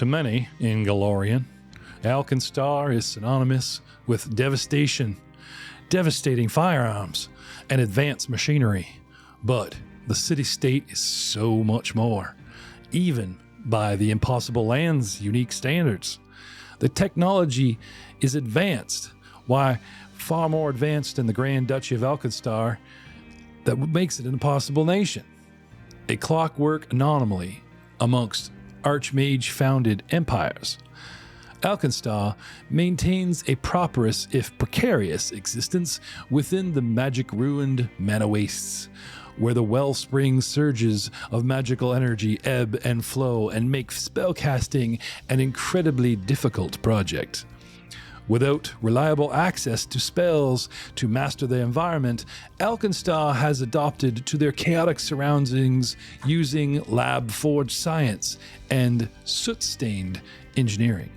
To many in Galorian, AlkenStar is synonymous with devastation, devastating firearms, and advanced machinery. But the city-state is so much more, even by the Impossible Land's unique standards. The technology is advanced, why far more advanced in the Grand Duchy of AlkenStar, that makes it an impossible nation. A clockwork anomaly amongst archmage-founded empires. AlkenStar maintains a prosperous, if precarious, existence within the magic-ruined mana wastes, where the wellspring surges of magical energy ebb and flow and make spellcasting an incredibly difficult project. Without reliable access to spells to master the environment, AlkenStar has adopted to their chaotic surroundings using lab-forged science and soot-stained engineering.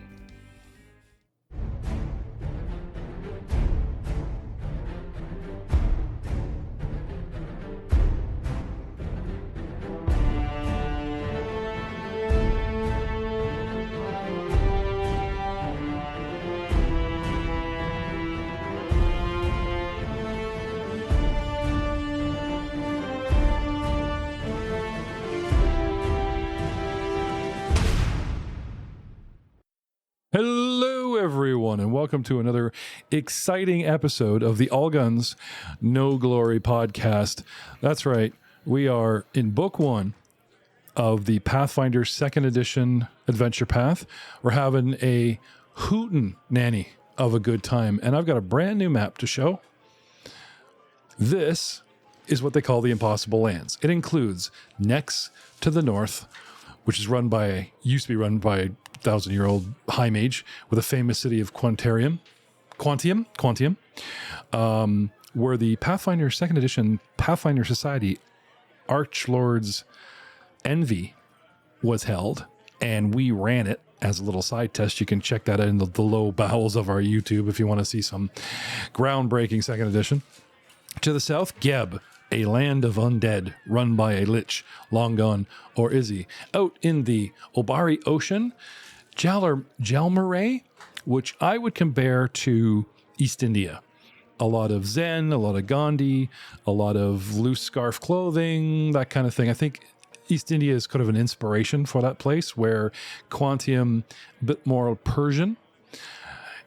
Hello, everyone, and welcome to another exciting episode of the All Guns, No Glory podcast. That's right, we are in Book 1 of the Pathfinder 2nd Edition Adventure Path. We're having a hootin' nanny of a good time, and I've got a brand new map to show. This is what they call the Impossible Lands. It includes Nex to the north, which is used to be run by a 1,000-year-old high mage with a famous city of Quantium, where the Pathfinder 2nd Edition Pathfinder Society Archlord's Envy was held, and we ran it as a little side test. You can check that out in the low bowels of our YouTube if you want to see some groundbreaking 2nd Edition. To the south, Geb, a land of undead run by a lich, long gone, or Izzy. Out in the Obari Ocean, Jalmaray, which I would compare to East India. A lot of Zen, a lot of Gandhi, a lot of loose scarf clothing, that kind of thing. I think East India is kind of an inspiration for that place, where Quantium, a bit more Persian.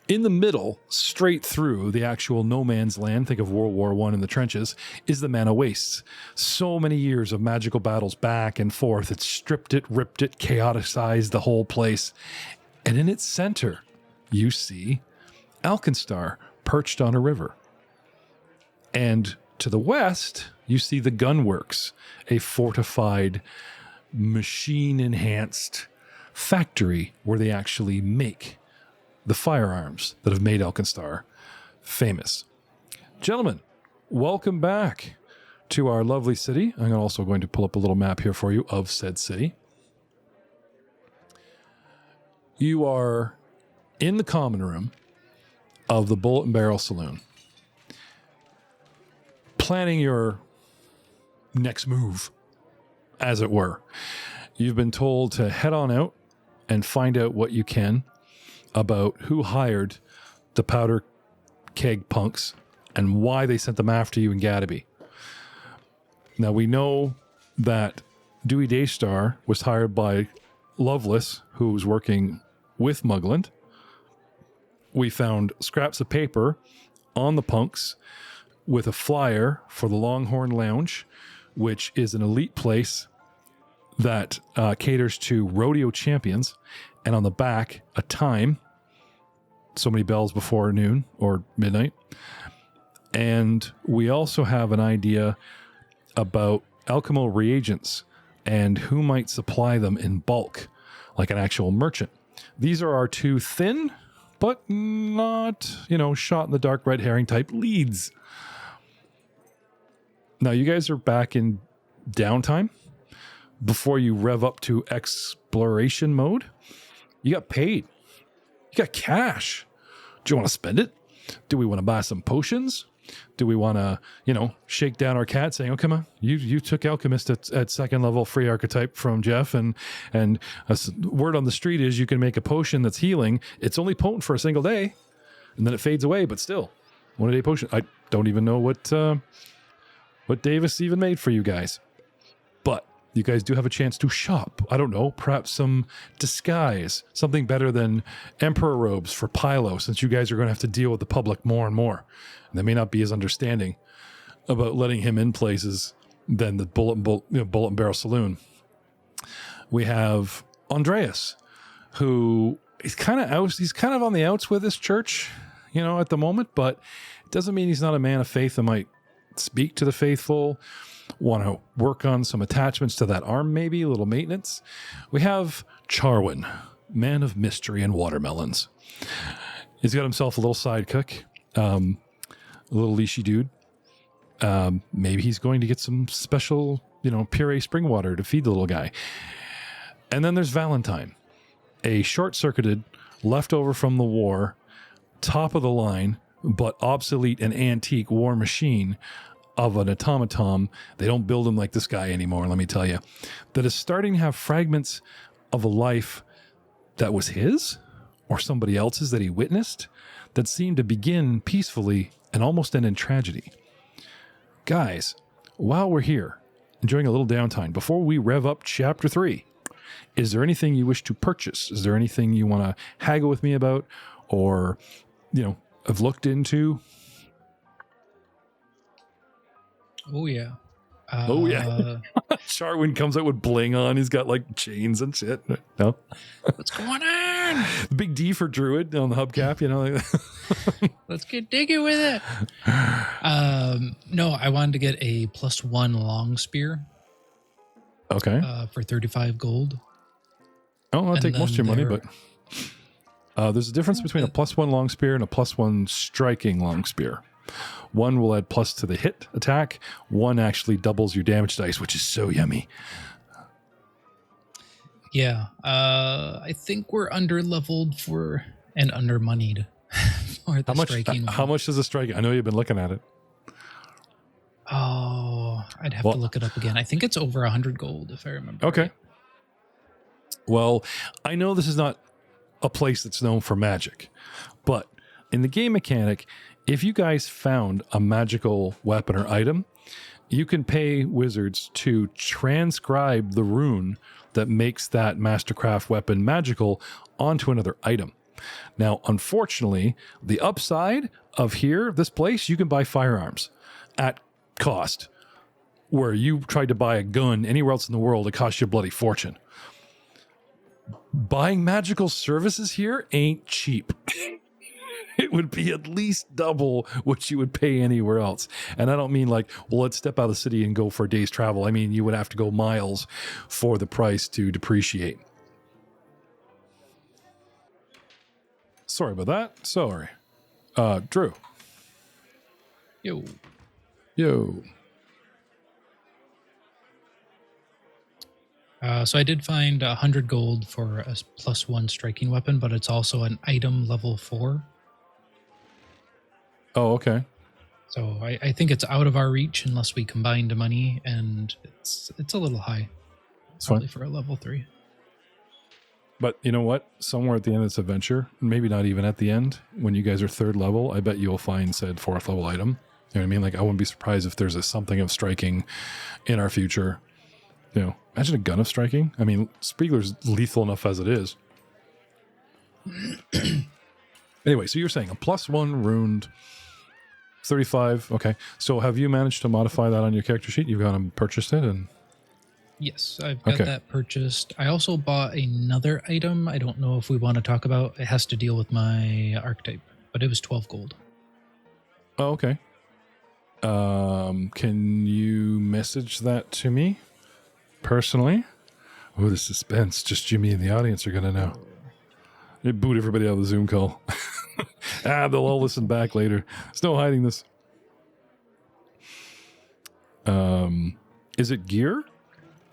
In the middle, straight through the actual no man's land, think of World War I in the trenches, is the Mana Wastes. So many years of magical battles back and forth. It stripped it, ripped it, chaoticized the whole place. And in its center, you see AlkenStar perched on a river. And to the west, you see the Gunworks, a fortified, machine-enhanced factory where they actually make the firearms that have made AlkenStar famous. Gentlemen, welcome back to our lovely city. I'm also going to pull up a little map here for you of said city. You are in the common room of the Bullet and Barrel Saloon, planning your next move, as it were. You've been told to head on out and find out what you can about who hired the powder keg punks and why they sent them after you in Gadaby. Now, we know that Dewey Daystar was hired by Lawless, who was working with Mugland. We found scraps of paper on the punks with a flyer for the Longhorn Lounge, which is an elite place that caters to rodeo champions, and on the back, a time, so many bells before noon or midnight. And we also have an idea about alchemical reagents and who might supply them in bulk, like an actual merchant. These are our two thin, but not, shot in the dark red herring type leads. Now, you guys are back in downtime before you rev up to exploration mode. You got paid. You got cash. Do you want to spend it? Do we want to buy some potions? Do we want to, shake down our cat saying, oh, come on, you took Alchemist at second level free archetype from Jeff, and word on the street is you can make a potion that's healing. It's only potent for a single day, and then it fades away, but still, 1 day potion. I don't even know what Davis even made for you guys. But you guys do have a chance to shop. I don't know, perhaps some disguise, something better than emperor robes for Pylo, since you guys are going to have to deal with the public more and more. And they may not be as understanding about letting him in places than the bullet and barrel saloon. We have Andreas, who he's kind of on the outs with this church, at the moment, but it doesn't mean he's not a man of faith that might speak to the faithful, want to work on some attachments to that arm, maybe a little maintenance. We have Charwin, man of mystery and watermelons. He's got himself a little side cook, a little leashy dude. Maybe he's going to get some special, puree spring water to feed the little guy. And then there's Valentine, a short-circuited, leftover from the war, top of the line, but obsolete and antique war machine of an automaton. They don't build him like this guy anymore, let me tell you. That is starting to have fragments of a life that was his or somebody else's that he witnessed that seemed to begin peacefully and almost end in tragedy. Guys, while we're here, enjoying a little downtime, before we rev up Chapter 3, is there anything you wish to purchase? Is there anything you want to haggle with me about or, have looked into? Oh, yeah. Charwin comes out with bling on. He's got like chains and shit. No? What's going on? The big D for Druid on the hubcap, Let's get diggy with it. No, I wanted to get a +1 long spear. Okay. For 35 gold. Oh, I'll take most of your money, but there's a difference between a +1 long spear and a +1 striking long spear. One will add plus to the hit attack. One actually doubles your damage dice, which is so yummy. Yeah. I think we're under-leveled and under-moneyed for the striking one. How much is the striking? I know you've been looking at it. Oh, I'd have to look it up again. I think it's over 100 gold, if I remember. Okay. Right. Well, I know this is not a place that's known for magic, but in the game mechanic, if you guys found a magical weapon or item, you can pay wizards to transcribe the rune that makes that mastercraft weapon magical onto another item. Now, unfortunately, the upside of this place, you can buy firearms at cost, where you tried to buy a gun anywhere else in the world, it costs you a bloody fortune. Buying magical services here ain't cheap. It would be at least double what you would pay anywhere else. And I don't mean like, well, let's step out of the city and go for a day's travel. I mean, you would have to go miles for the price to depreciate. Sorry about that. Sorry. Drew. Yo. So I did find 100 gold for a +1 striking weapon, but it's also an item level 4. Oh, okay. So I think it's out of our reach unless we combine the money, and it's a little high. It's probably fine. For a level 3. But you know what? Somewhere at the end of this adventure, maybe not even at the end, when you guys are 3rd level, I bet you'll find said 4th level item. You know what I mean? Like, I wouldn't be surprised if there's something of striking in our future. Imagine a gun of striking. I mean, Spiegler's lethal enough as it is. Anyway, so you're saying a +1 runed 35. Okay. So have you managed to modify that on your character sheet? You've gone and purchased it? And yes, I've got that purchased. I also bought another item. I don't know if we want to talk about. It has to deal with my archetype, but it was 12 gold. Oh, okay. Can you message that to me personally? Oh, the suspense. Just Jimmy and the audience are going to know. They boot everybody out of the Zoom call. They'll all listen back later. There's no hiding this. Is it gear?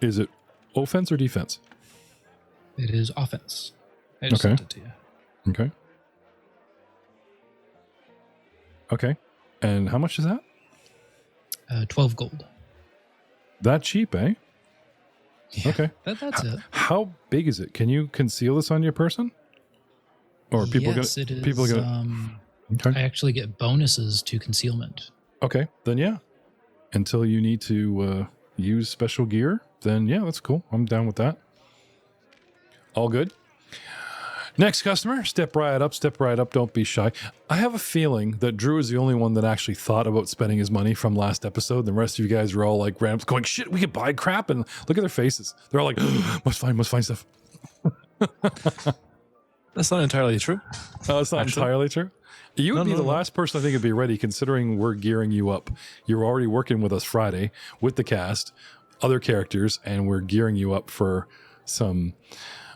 Is it offense or defense? It is offense. I just sent it to you. Okay. And how much is that? 12 gold. That cheap, eh? Yeah, okay. That's it. How big is it? Can you conceal this on your person? Or people yes, gonna, it is. people gonna, I actually get bonuses to concealment. Okay, then yeah. Until you need to use special gear, then yeah, that's cool. I'm down with that. All good. Next customer, step right up, don't be shy. I have a feeling that Drew is the only one that actually thought about spending his money from last episode. The rest of you guys are all like ramps going, shit, we could buy crap, and look at their faces. They're all like, must find stuff. That's not entirely true. Oh, it's not entirely true? You would be the last person I think would be ready, considering we're gearing you up. You're already working with us Friday with the cast, other characters, and we're gearing you up for some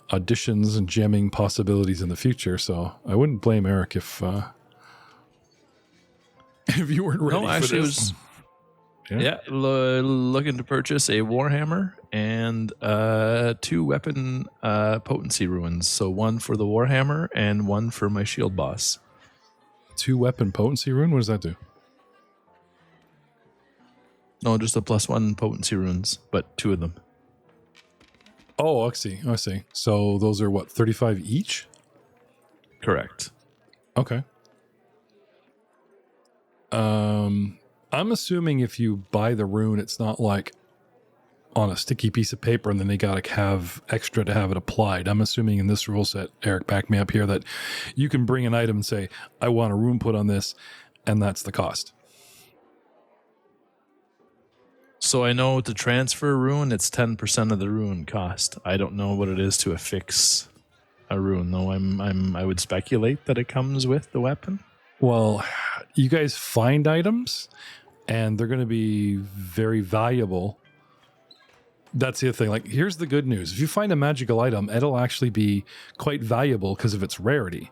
auditions and jamming possibilities in the future. So I wouldn't blame Eric if you weren't ready for this. Looking to purchase a Warhammer and 2 weapon potency runes. So one for the Warhammer and one for my shield boss. 2 weapon potency rune? What does that do? No, just a +1 potency runes, but 2 of them. Oh, I see. So those are what, 35 each? Correct. Okay. I'm assuming if you buy the rune, it's not like on a sticky piece of paper and then they got to have extra to have it applied. I'm assuming in this rule set, Eric, back me up here, that you can bring an item and say, I want a rune put on this, and that's the cost. So I know to transfer a rune, it's 10% of the rune cost. I don't know what it is to affix a rune, though. I would speculate that it comes with the weapon. Well, you guys find items, and they're going to be very valuable. That's the other thing. Like, here's the good news. If you find a magical item, it'll actually be quite valuable because of its rarity.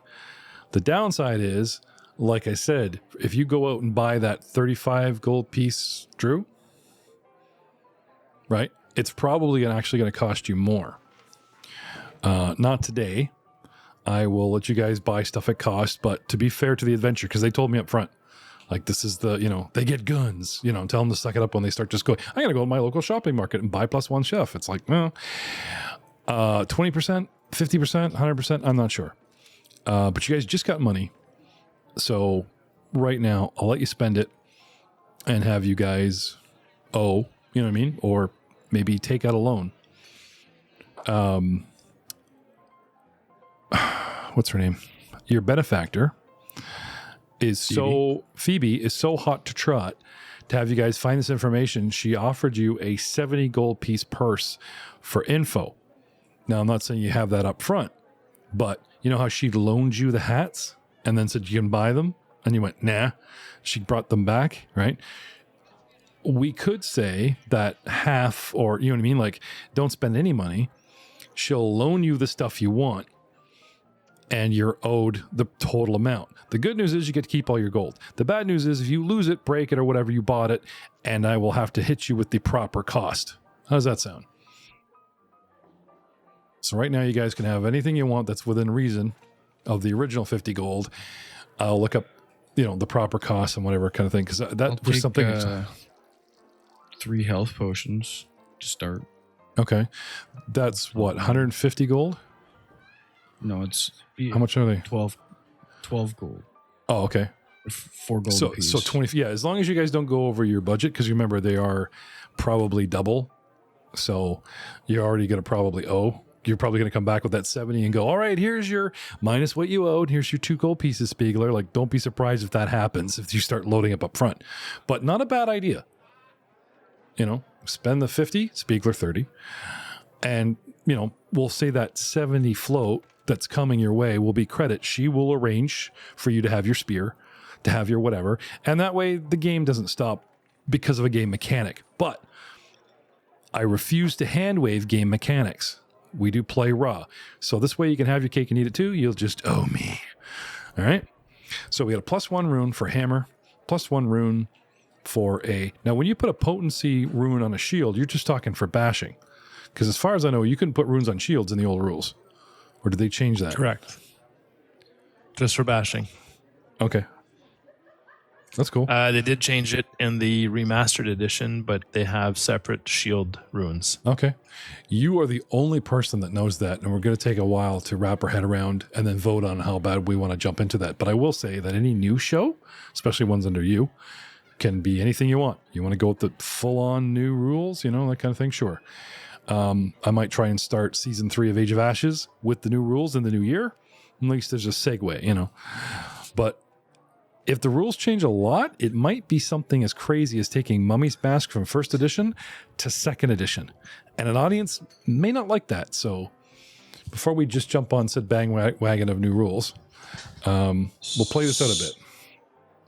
The downside is, like I said, if you go out and buy that 35 gold piece, Drew, right, it's probably actually going to cost you more. Not today. I will let you guys buy stuff at cost, but to be fair to the adventure, because they told me up front, like, this is the, they get guns, tell them to suck it up when they start just going, I'm going to go to my local shopping market and buy +1 chef. It's like, well, 20%, 50%, 100%, I'm not sure. But you guys just got money. So right now, I'll let you spend it and have you guys owe, you know what I mean? Or maybe take out a loan. What's her name? Your benefactor is Phoebe is so hot to trot to have you guys find this information. She offered you a 70 gold piece purse for info. Now, I'm not saying you have that up front, but you know how she loaned you the hats and then said you can buy them? And you went, nah. She brought them back, right? We could say that half, or you know what I mean? Like, don't spend any money. She'll loan you the stuff you want, and you're owed the total amount. The good news is you get to keep all your gold. The bad news is if you lose it, break it, or whatever, you bought it, and I will have to hit you with the proper cost. How does that sound? So right now you guys can have anything you want that's within reason of the original 50 gold. I'll look up, the proper cost and whatever kind of thing, because that was something... 3 health potions to start. Okay. That's what, 150 gold? No, it's... How much are they? 12 gold. Oh, okay. 4 gold apiece. So 20, yeah, as long as you guys don't go over your budget, because remember, they are probably double. So you're already going to probably owe. You're probably going to come back with that 70 and go, all right, here's your minus what you owed. Here's your 2 gold pieces, Spiegler. Like, don't be surprised if that happens, if you start loading up front. But not a bad idea. Spend the 50, Spiegler 30. And, we'll say that 70 float that's coming your way will be credit. She will arrange for you to have your spear, to have your whatever. And that way the game doesn't stop because of a game mechanic. But I refuse to hand wave game mechanics. We do play raw. So this way you can have your cake and eat it too. You'll just owe me. All right. So we got a +1 rune for hammer, +1 rune for a... Now, when you put a potency rune on a shield, you're just talking for bashing. Because as far as I know, you couldn't put runes on shields in the old rules. Or did they change that? Correct. Just for bashing. Okay. That's cool. They did change it in the remastered edition, but they have separate shield runes. Okay. You are the only person that knows that, and we're going to take a while to wrap our head around and then vote on how bad we want to jump into that. But I will say that any new show, especially ones under you, can be anything you want. You want to go with the full-on new rules, that kind of thing? Sure. I might try and start season 3 of Age of Ashes with the new rules in the new year. At least there's a segue, But if the rules change a lot, it might be something as crazy as taking Mummy's Mask from 1st edition to 2nd edition. And an audience may not like that. So before we just jump on said wagon of new rules, we'll play this out a bit.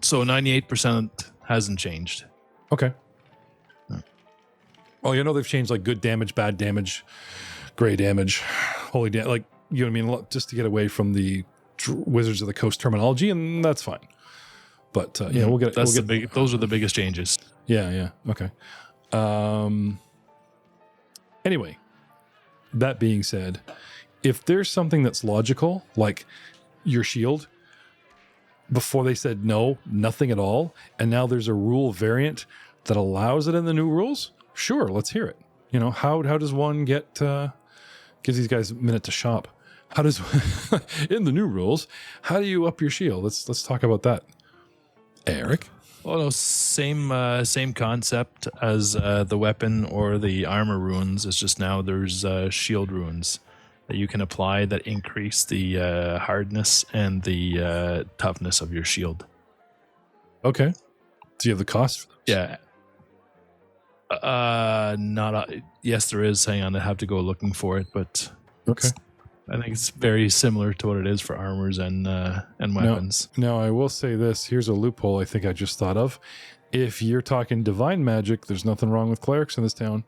So 98% hasn't changed. Okay. Well, they've changed like good damage, bad damage, gray damage, holy damage, like, you know what I mean? Just to get away from the Wizards of the Coast terminology, and that's fine. But we'll get those are the biggest changes. Yeah. Okay. Anyway, that being said, if there's something that's logical, like your shield, before they said no, nothing at all, and now there's a rule variant that allows it in the new rules, sure, let's hear it. How does one get gives these guys a minute to shop? How does in the new rules, how do you up your shield? Let's talk about that. Eric? Well, no, same concept as the weapon or the armor runes. It's just now there's shield runes that you can apply that increase the hardness and the toughness of your shield. Okay. Do you have the cost for those? Yeah. Yes, there is. Hang on, I have to go looking for it, but okay. I think it's very similar to what it is for armors and weapons. Now, I will say this. Here's a loophole I think I just thought of. If you're talking divine magic, there's nothing wrong with clerics in this town.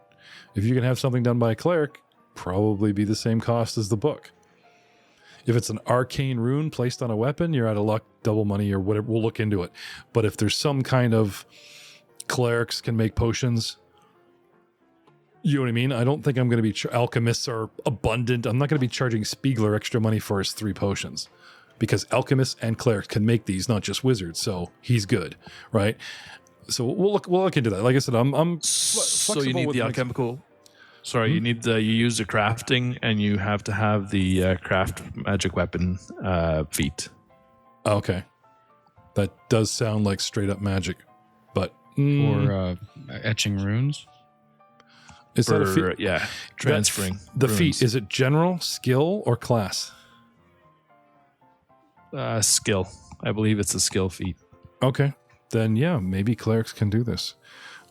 If you can have something done by a cleric, probably be the same cost as the book. If it's an arcane rune placed on a weapon, you're out of luck, double money, or whatever. We'll look into it. But if there's some kind of clerics can make potions, you know what I mean? I don't think I'm going to be... alchemists are abundant. I'm not going to be charging Spiegler extra money for his 3 potions because alchemists and clerics can make these, not just wizards. So he's good, right? So we'll look into that. Like I said, I'm so you need the alchemical... Sorry, you need you use the crafting, and you have to have the craft magic weapon feat. Okay. That does sound like straight up magic, but... Or etching runes? Is that a feat? Yeah, transferring. The feat, is it general, skill, or class? Skill. I believe it's a skill feat. Okay. Then, yeah, maybe clerics can do this.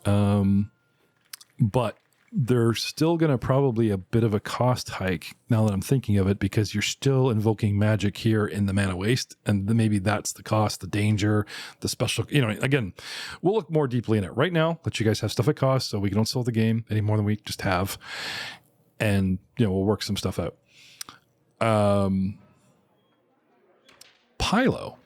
But they're still going to probably a bit of a cost hike now that I'm thinking of it, because you're still invoking magic here in the mana waste, and maybe that's the cost, the danger, the special, again, we'll look more deeply in it. Right now, let you guys have stuff at cost so we don't sell the game any more than we just have, and we'll work some stuff out. Pylo.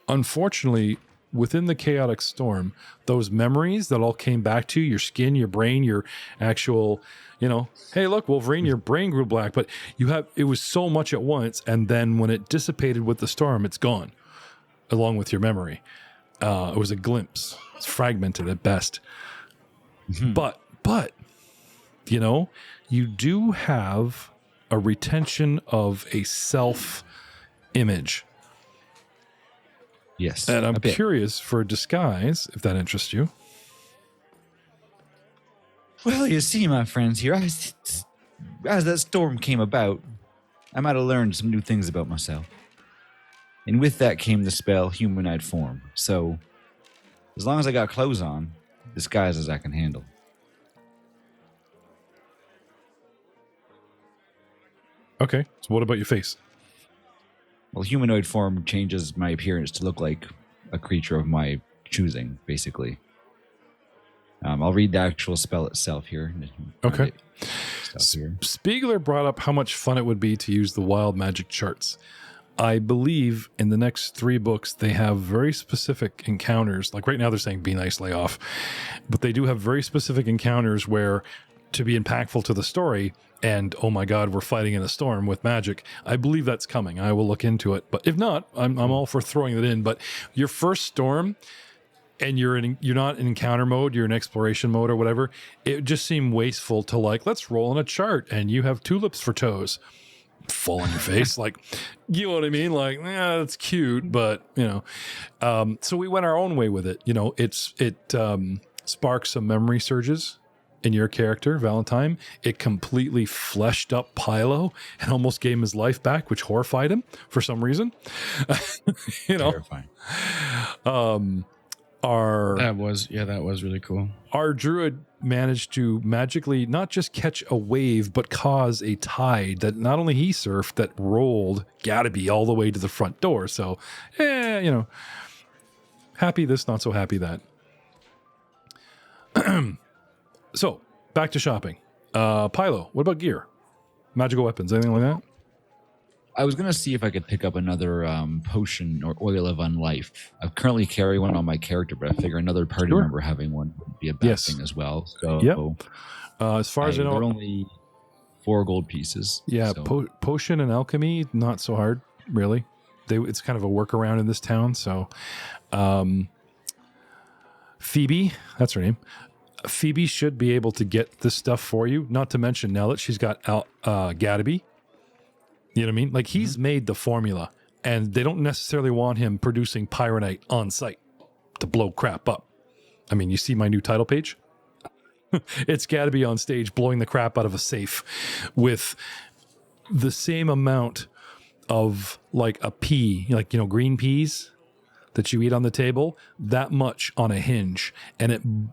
Unfortunately, within the chaotic storm, those memories that all came back to you, your skin, your brain, your actual, hey, look, Wolverine, your brain grew black, but it was so much at once. And then when it dissipated with the storm, it's gone along with your memory. It was a glimpse. It's fragmented at best. Mm-hmm. But, you do have a retention of a self image. Yes. And I'm curious for a disguise, if that interests you. Well, you see, my friends here, as that storm came about, I might have learned some new things about myself. And with that came the spell Humanoid Form. So, as long as I got clothes on, disguises I can handle. Okay, so what about your face? Well, humanoid form changes my appearance to look like a creature of my choosing, basically. I'll read the actual spell itself here. Okay. Spiegler brought up how much fun it would be to use the wild magic charts. I believe in the next 3 books, they have very specific encounters. Like right now, they're saying be nice, lay off. But they do have very specific encounters where to be impactful to the story. And oh my God, we're fighting in a storm with magic. I believe that's coming. I will look into it. But if not, I'm all for throwing it in. But your first storm, and you're not in encounter mode, you're in exploration mode or whatever. It just seemed wasteful to like, let's roll on a chart, and you have tulips for toes. Fall on your face, like, you know what I mean? Like, yeah, that's cute, but so we went our own way with it. It sparked some memory surges in your character, Valentine. It completely fleshed up Pilo and almost gave him his life back, which horrified him for some reason. Terrifying. That was really cool. Our druid managed to magically not just catch a wave, but cause a tide that not only he surfed, that rolled Gattaby all the way to the front door. So, happy this, not so happy that. So, back to shopping. Pilo, what about gear? Magical weapons, anything like that? I was going to see if I could pick up another potion or oil of unlife. I currently carry one on my character, but I figure another party member having one would be a bad thing as well. So, as far as I know, they're only 4 gold pieces. Yeah, so. Potion and alchemy, not so hard, really. It's kind of a workaround in this town. So, Phoebe, that's her name. Phoebe should be able to get this stuff for you. Not to mention now that she's got Gattaby. You know what I mean? Like, he's made the formula, and they don't necessarily want him producing pyronite on site to blow crap up. I mean, you see my new title page? It's Gattaby on stage blowing the crap out of a safe with the same amount of, like, a pea, like, green peas that you eat on the table, that much on a hinge. And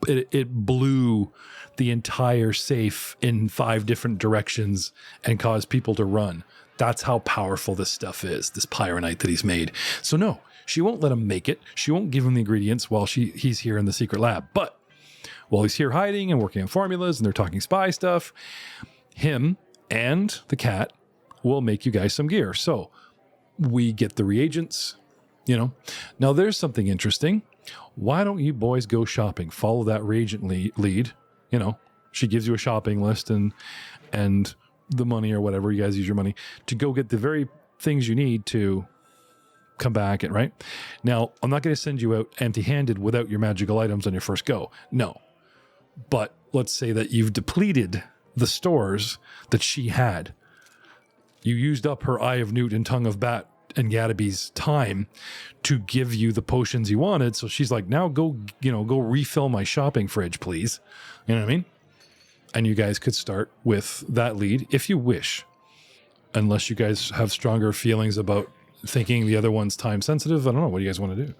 it blew the entire safe in 5 different directions and caused people to run. That's how powerful this stuff is, this pyronite that he's made. So no, she won't let him make it. She won't give him the ingredients while he's here in the secret lab. But while he's here hiding and working on formulas and they're talking spy stuff, him and the cat will make you guys some gear. So we get the reagents, Now there's something interesting. Why don't you boys go shopping? Follow that reagent lead. She gives you a shopping list and the money or whatever, you guys use your money to go get the very things you need to come back and right. Now, I'm not going to send you out empty-handed without your magical items on your first go. No. But let's say that you've depleted the stores that she had. You used up her Eye of Newt and Tongue of Bat and Gattaby's time to give you the potions you wanted. So she's like, now go refill my shopping fridge, please. You know what I mean? And you guys could start with that lead if you wish, unless you guys have stronger feelings about thinking the other one's time sensitive. I don't know. What do you guys want to do?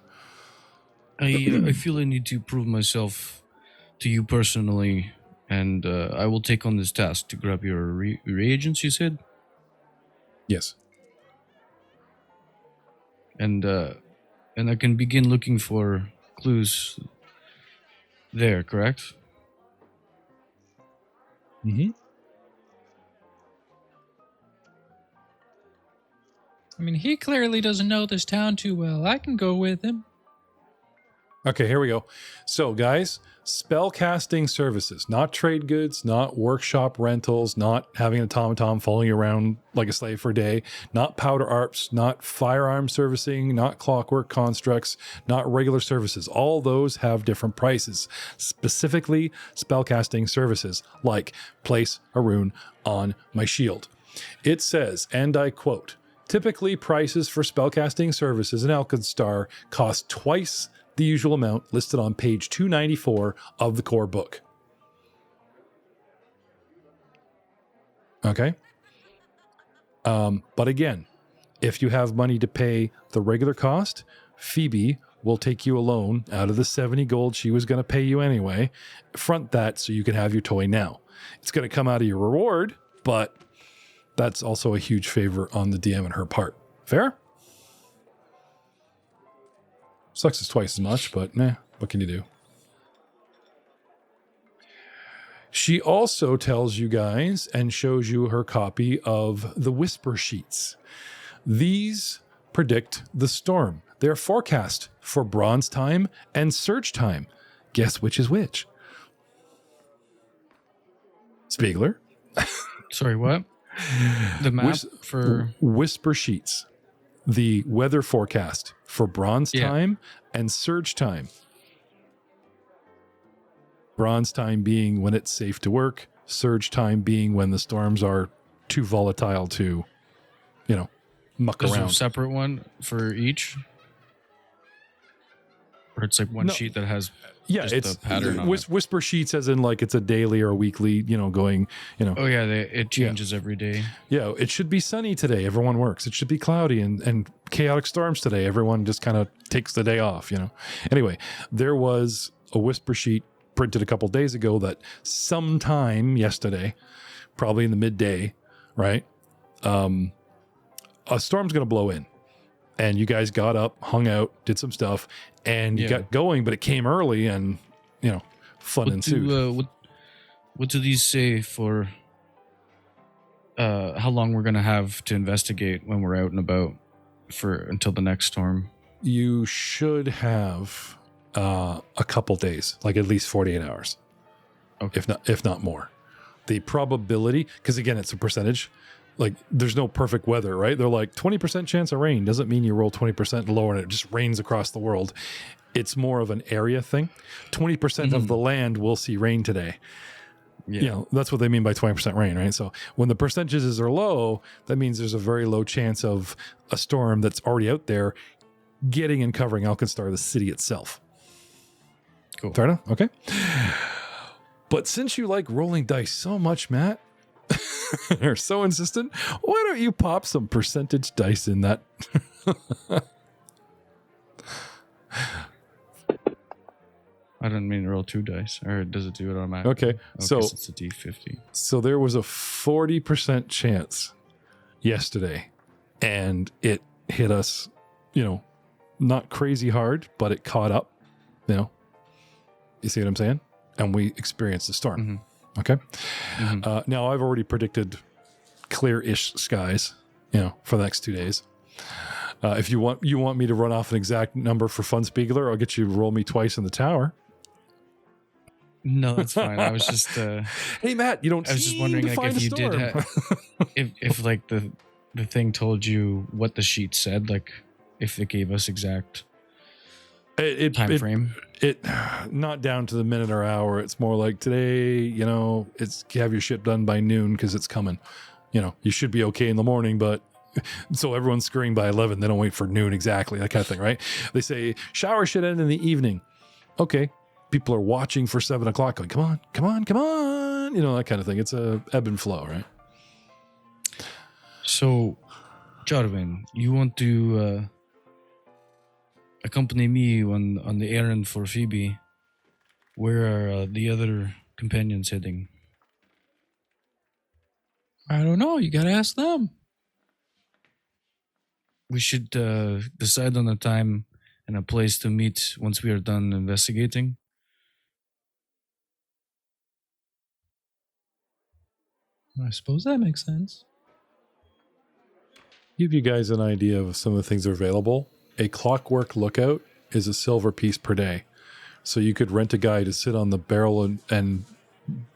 I feel I need to prove myself to you personally, and I will take on this task to grab your reagents, you said? Yes. And I can begin looking for clues there, correct? Mm-hmm. I mean, he clearly doesn't know this town too well. I can go with him. Okay, here we go. So, guys, spellcasting services, not trade goods, not workshop rentals, not having an automaton following you around like a slave for a day, not powder arps, not firearm servicing, not clockwork constructs, not regular services. All those have different prices. Specifically, spellcasting services, like place a rune on my shield. It says, and I quote, typically prices for spellcasting services in AlkenStar cost twice the usual amount listed on page 294 of the core book. Okay. But again, if you have money to pay the regular cost, Phoebe will take you a loan out of the 70 gold she was going to pay you anyway. Front that so you can have your toy now. It's going to come out of your reward, but that's also a huge favor on the DM and her part. Fair? Sucks it's twice as much, but what can you do? She also tells you guys and shows you her copy of the Whisper Sheets. These predict the storm. They're forecast for bronze time and surge time. Guess which is which? Spiegler. Sorry, what? The map for Whisper Sheets. The weather forecast for bronze time and surge time. Bronze time being when it's safe to work, surge time being when the storms are too volatile to, muck Is around. there a separate one for each? Or it's like one sheet that has it's the pattern on it? Whisper Sheets as in like it's a daily or a weekly, going, Oh yeah, it changes every day. Yeah, it should be sunny today. Everyone works. It should be cloudy and chaotic storms today. Everyone just kind of takes the day off, Anyway, there was a Whisper Sheet printed a couple days ago that sometime yesterday, probably in the midday, right? A storm's going to blow in. And you guys got up, hung out, did some stuff, and you got going, but it came early and, fun ensued. What do these say for how long we're going to have to investigate when we're out and about until the next storm? You should have a couple days, like at least 48 hours, if not more. The probability, because again, it's a percentage. Like there's no perfect weather, right? They're like 20% chance of rain doesn't mean you roll 20% lower and it just rains across the world. It's more of an area thing. 20% of the land will see rain today. Yeah. That's what they mean by 20% rain, right? So when the percentages are low, that means there's a very low chance of a storm that's already out there getting and covering AlkenStar, the city itself. Cool. Fair enough? Okay. But since you like rolling dice so much, Matt, are so insistent, why don't you pop some percentage dice in that? I didn't mean to roll 2 dice, or does it do it automatically? Okay, so it's a D50. So there was a 40% chance yesterday, and it hit us, not crazy hard, but it caught up, You see what I'm saying? And we experienced a storm. Mm-hmm. Okay. Now I've already predicted clear-ish skies, for the next 2 days. If you want me to run off an exact number for Fun Spiegler, I'll get you to roll me twice in the tower. No, that's fine. I was just hey Matt, I was just wondering if you did if like the thing told you what the sheet said, like if it gave us exact time frame. It not down to the minute or hour. It's more like today, it's have your shit done by noon because it's coming. You should be okay in the morning, but so everyone's scurrying by 11. They don't wait for noon exactly, that kind of thing, right? They say shower should end in the evening. Okay. People are watching for 7 o'clock going, come on, come on, come on. That kind of thing. It's a ebb and flow, right? So, Jarwin, you want to accompany me on the errand for Phoebe? Where are the other companions heading? I don't know. You got to ask them. We should decide on a time and a place to meet once we are done investigating. I suppose that makes sense. Give you guys an idea of some of the things that are available. A clockwork lookout is a silver piece per day. So you could rent a guy to sit on the barrel and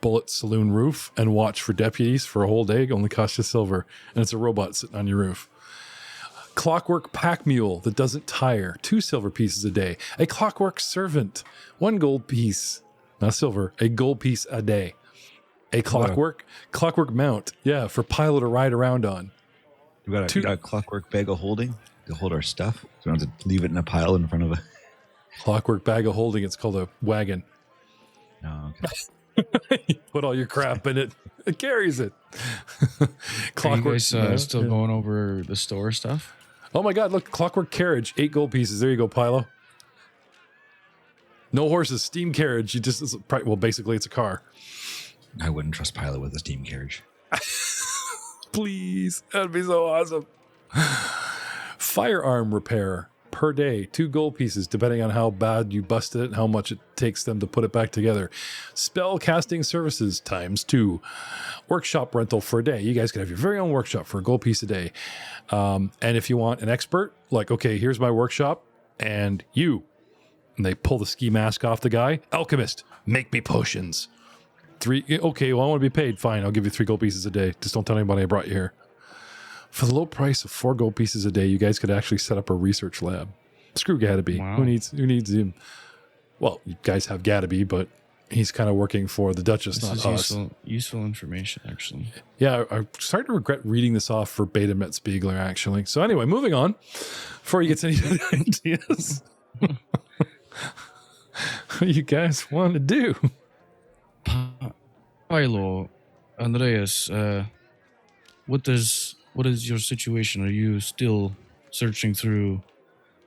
bullet saloon roof and watch for deputies for a whole day. It only costs you silver. And it's a robot sitting on your roof. Clockwork pack mule that doesn't tire, 2 silver pieces a day. A clockwork servant, 1 gold piece, not silver, a gold piece a day. A clockwork mount, for pilot to ride around on. We got a clockwork bag of holding to hold our stuff. So we don't have to leave it in a pile in front of a clockwork bag of holding. It's called a wagon. Oh, okay. You put all your crap in it. It carries it. Clockwork. Are you guys still going over the store stuff? Oh my God! Look, clockwork carriage, 8 gold pieces. There you go, Pilo. No horses, steam carriage. Basically, it's a car. I wouldn't trust Pilot with a steam carriage. Please, that'd be so awesome. Firearm repair per day, 2 gold pieces, depending on how bad you busted it and how much it takes them to put it back together. Spell casting services ×2. Workshop rental for a day. You guys can have your very own workshop for a gold piece a day. And if you want an expert, like, okay, here's my workshop, and they pull the ski mask off the guy. Alchemist, make me potions. 3. Okay, well, I want to be paid. Fine, I'll give you 3 gold pieces a day. Just don't tell anybody I brought you here. For the low price of 4 gold pieces a day, you guys could actually set up a research lab. Screw Gadaby. Wow. Who needs him? Well, you guys have Gadaby, but he's kind of working for the Duchess, This not is us. useful information, actually. Yeah, I'm starting to regret reading this off verbatim at Spiegler, actually. So anyway, moving on. Before you get to any ideas, what do you guys want to do? Haill, Andreas, what is your situation? Are you still searching through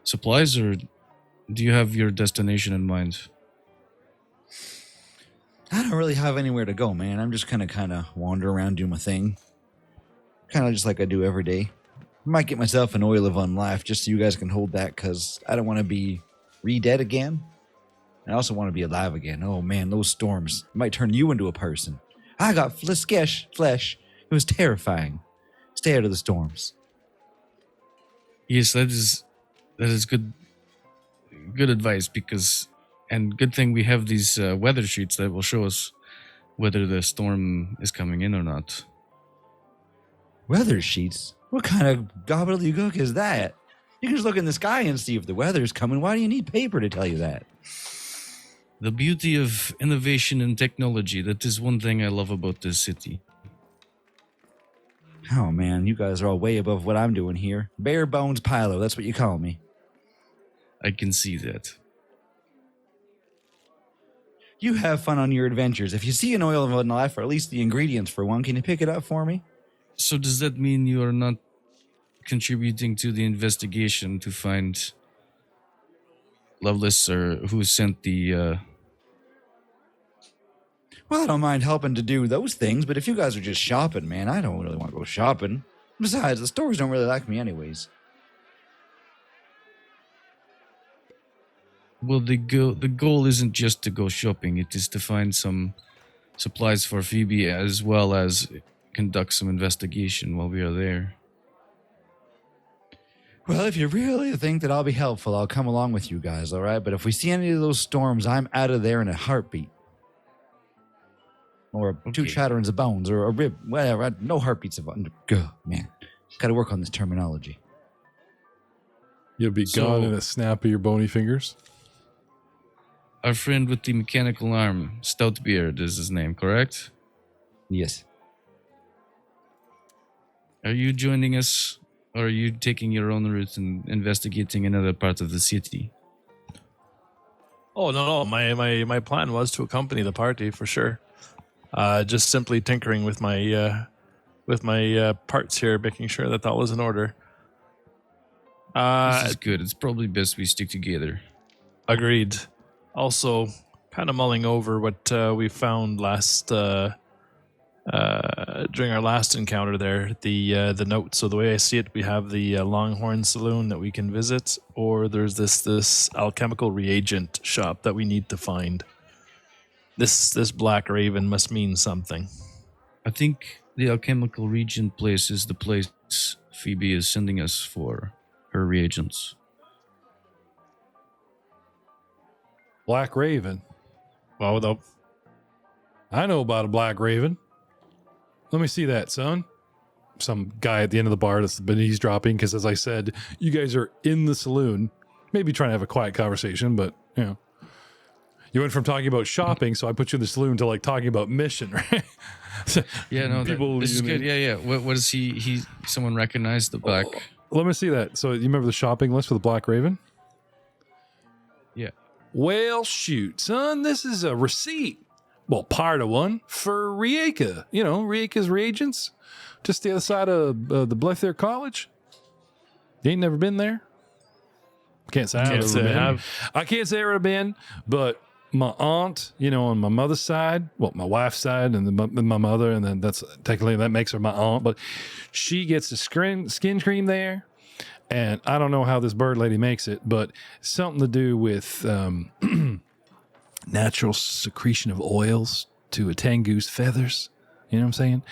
supplies, or do you have your destination in mind? I don't really have anywhere to go, man. I'm just kind of wander around, do my thing. Kind of just like I do every day. I might get myself an oil of unlife just so you guys can hold that, because I don't want to be re-dead again. I also want to be alive again. Oh, man, those storms might turn you into a person. I got flesh. It was terrifying. Stay out of the storms. Yes, that is good advice, and good thing we have these weather sheets that will show us whether the storm is coming in or not. Weather sheets? What kind of gobbledygook is that? You can just look in the sky and see if the weather's coming. Why do you need paper to tell you that? The beauty of innovation and technology, that is one thing I love about this city. Oh, man, you guys are all way above what I'm doing here. Bare bones Pilo, that's what you call me. I can see that. You have fun on your adventures. If you see an oil of unlife, or at least the ingredients for one, can you pick it up for me? So does that mean you are not contributing to the investigation to find Lawless, or who sent the... Well, I don't mind helping to do those things, but if you guys are just shopping, man, I don't really want to go shopping. Besides, the stores don't really like me anyways. Well, the goal isn't just to go shopping. It is to find some supplies for Phoebe, as well as conduct some investigation while we are there. Well, if you really think that I'll be helpful, I'll come along with you guys, all right? But if we see any of those storms, I'm out of there in a heartbeat. Or two Okay. chatterings of bones, or a rib, whatever. No heartbeats of under. Gah, man, gotta work on this terminology. You'll be So- gone in a snap of your bony fingers. Our friend with the mechanical arm, Stoutbeard is his name, correct? Yes. Are you joining us, or are you taking your own route and investigating another part of the city? Oh no! My plan was to accompany the party for sure. Just simply tinkering with my parts here, making sure that was in order. This is good. It's probably best we stick together. Agreed. Also, kind of mulling over what we found last during our last encounter there, the note. So the way I see it, we have the Longhorn Saloon that we can visit, or there's this alchemical reagent shop that we need to find. This Black Raven must mean something. I think the alchemical region place is the place Phoebe is sending us for her reagents. Black Raven. Well, though, I know about a Black Raven. Let me see that, son. Some guy at the end of the bar that's been eavesdropping, because as I said, you guys are in the saloon. Maybe trying to have a quiet conversation, but, you know. You went from talking about shopping, so I put you in the saloon, to like talking about mission, right? Yeah, no, People, this is you know- good. Yeah. What is he? Someone recognized the black. Let me see that. So you remember the shopping list for the Black Raven? Yeah. Well, shoot, son, this is a receipt. Well, part of one for Rykas. You know, Rykas Reagents, just the other side of the Blythe College. You ain't never been there? Can't say I Can't say I have. I can't say I ever been, but my aunt, you know, on my mother's side, well, my wife's side, and then my mother, and then that's technically that makes her my aunt, but she gets the skin cream there. And I don't know how this bird lady makes it, but something to do with natural secretion of oils to a tangoose feathers. You know what I'm saying?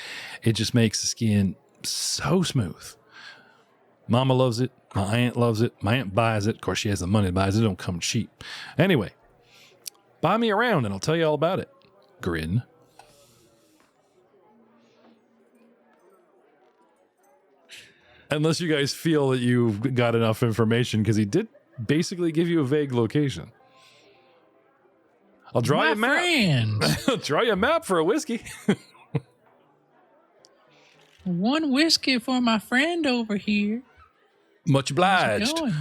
It just makes the skin so smooth. Mama loves it. My aunt loves it. My aunt buys it. Of course, she has the money to buy it. It don't come cheap. Anyway, buy me around and I'll tell you all about it. Grin. Unless you guys feel that you've got enough information, because he did basically give you a vague location. I'll draw you a map. Friend. I'll draw you a map for a whiskey. One whiskey for my friend over here. Much obliged. How's it going?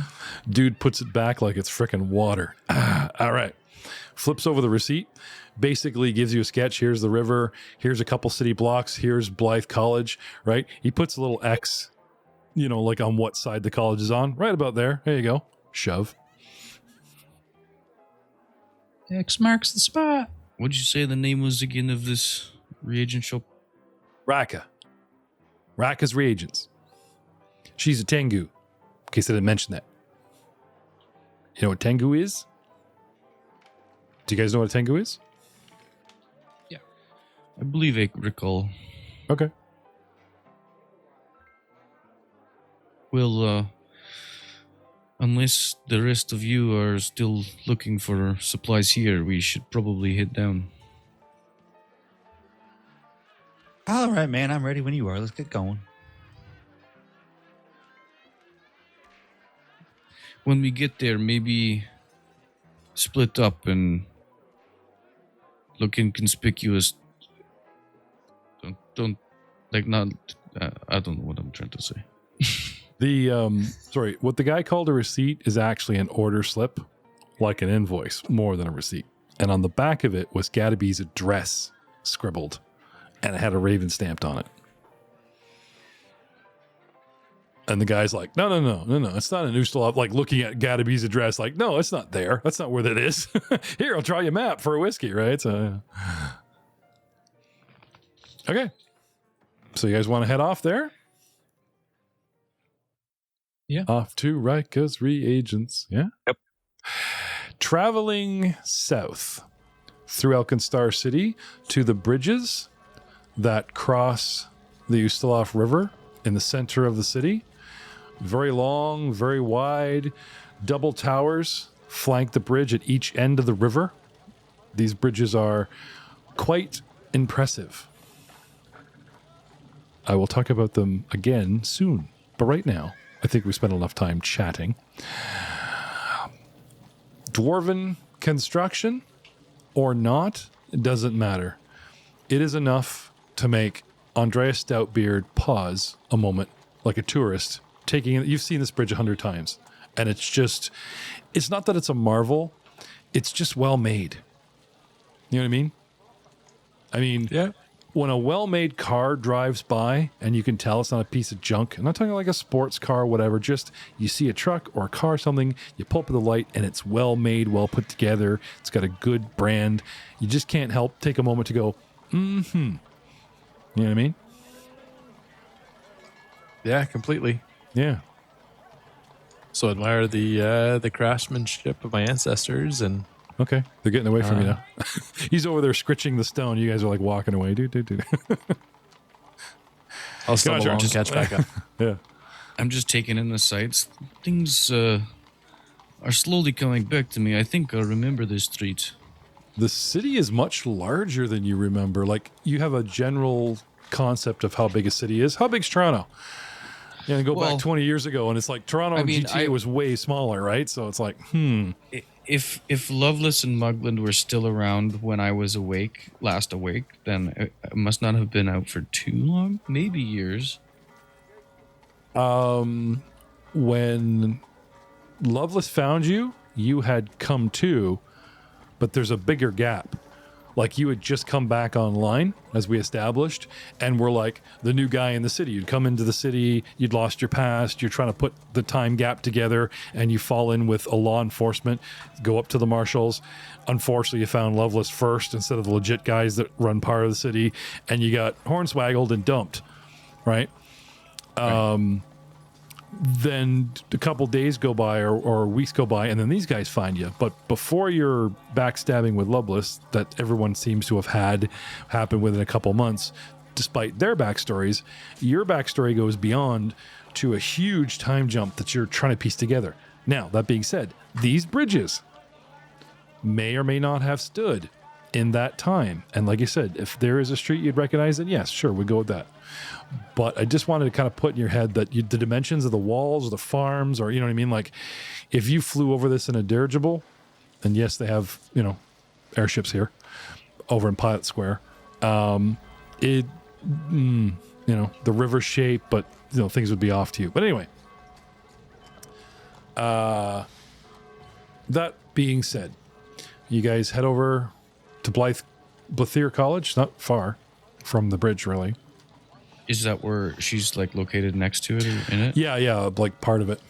Dude puts it back like it's frickin' water. All right. Flips over the receipt. Basically gives you a sketch. Here's the river. Here's a couple city blocks. Here's Blythe College, right? He puts a little X, like on what side the college is on. Right about there. There you go. Shove. X marks the spot. What'd you say the name was again of this reagent shop? Raka's Reagents. She's a Tengu. In case I didn't mention that. You know what Tengu is? Do you guys know what a Tengu is? Yeah. I believe I recall. Okay. Well, unless the rest of you are still looking for supplies here, we should probably head down. All right, man. I'm ready when you are. Let's get going. When we get there, maybe split up and look inconspicuous. Don't not. I don't know what I'm trying to say. What the guy called a receipt is actually an order slip, like an invoice, more than a receipt. And on the back of it was Gadaby's address scribbled, and it had a raven stamped on it. And the guy's like, no, it's not an Ustalav. Like looking at Gadaby's address, like, no, it's not there. That's not where that is. Here, I'll draw you a map for a whiskey, right? So, okay. So you guys want to head off there? Yeah. Off to Rykas Reagents. Yeah. Yep. Traveling south through AlkenStar City to the bridges that cross the Ustalav River in the center of the city. Very long, very wide, double towers flank the bridge at each end of the river. These bridges are quite impressive. I will talk about them again soon, but right now, I think we spent enough time chatting. Dwarven construction or not, it doesn't matter. It is enough to make Andreas Stoutbeard pause a moment like a tourist taking it. You've seen this bridge 100 times, and it's not that it's a marvel, it's just well made. You know what I mean? Yeah. When a well-made car drives by and you can tell it's not a piece of junk, I'm not talking like a sports car or whatever, just you see a truck or a car or something, you pull up with the light and it's well made, well put together, it's got a good brand. You just can't help take a moment to go, mm-hmm. You know what I mean? Yeah, completely. Yeah. So admire the craftsmanship of my ancestors, and Okay, they're getting away from you now. He's over there scritching the stone. You guys are like walking away. Dude. I'll stumble along and catch back up. Yeah. I'm just taking in the sights. Things are slowly coming back to me. I think I'll remember this street. The city is much larger than you remember. Like, you have a general concept of how big a city is. How big's Toronto? Yeah, go back 20 years ago, and it's like Toronto GTA was way smaller, right? So it's like, If Loveless and Mugland were still around when I was last awake, then it must not have been out for too long. Maybe years. When Loveless found you, you had come to, but there's a bigger gap. Like, you had just come back online, as we established, and we're like the new guy in the city. You'd come into the city, you'd lost your past, you're trying to put the time gap together, and you fall in with a law enforcement, go up to the marshals. Unfortunately, you found Loveless first instead of the legit guys that run part of the city, and you got hornswaggled and dumped, right? Then a couple days go by or weeks go by, and then these guys find you. But before your backstabbing with Loveless that everyone seems to have had happen within a couple months, despite their backstories, your backstory goes beyond to a huge time jump that you're trying to piece together. Now, that being said, these bridges may or may not have stood in that time. And like you said, if there is a street you'd recognize it, yes, sure, we'd go with that. But I just wanted to kind of put in your head that the dimensions of the walls or the farms, or, you know what I mean? Like, if you flew over this in a dirigible, and yes, they have, airships here over in Pilot Square, the river shape, but, things would be off to you. But anyway, that being said, you guys head over to Blythe College, not far from the bridge, really. Is that where she's like located next to it or in it? Yeah, like part of it.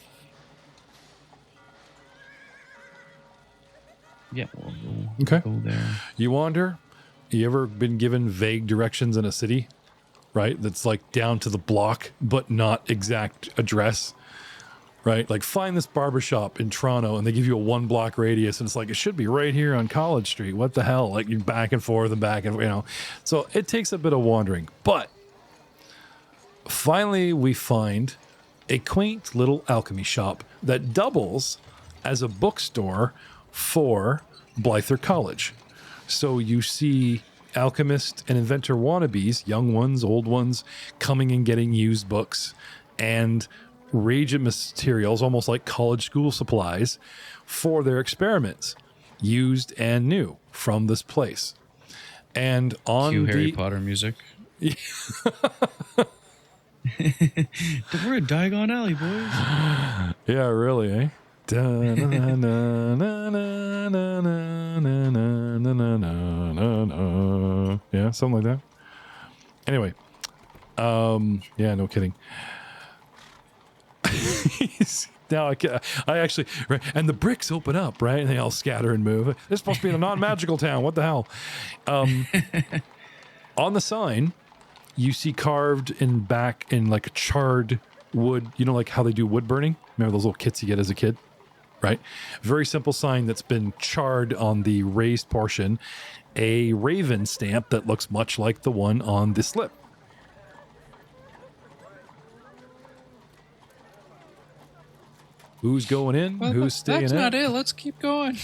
Yeah, we'll Okay. go there. You wander. You ever been given vague directions in a city, right? That's like down to the block, but not exact address, right? Like, find this barbershop in Toronto, and they give you a 1 block radius, and it's like, it should be right here on College Street. What the hell? Like, you're back and forth and back and, So it takes a bit of wandering, but finally we find a quaint little alchemy shop that doubles as a bookstore for Blythe College. So you see alchemist and inventor wannabes, young ones, old ones, coming and getting used books and reagent materials, almost like college school supplies, for their experiments, used and new from this place. And on Cue Harry Potter music. We're in Diagon Alley, boys. Yeah, really, eh? Yeah, something like that. Anyway, yeah, no kidding. Now I actually, right, and the bricks open up, right, and they all scatter and move. This supposed to be in a non-magical town. What the hell? On the sign, you see carved in back in like a charred wood, like how they do wood burning. Remember those little kits you get as a kid, right? Very simple sign that's been charred on the raised portion, a raven stamp that looks much like the one on the slip. Who's going in? Well, Who's staying that's in? not it. Let's keep going.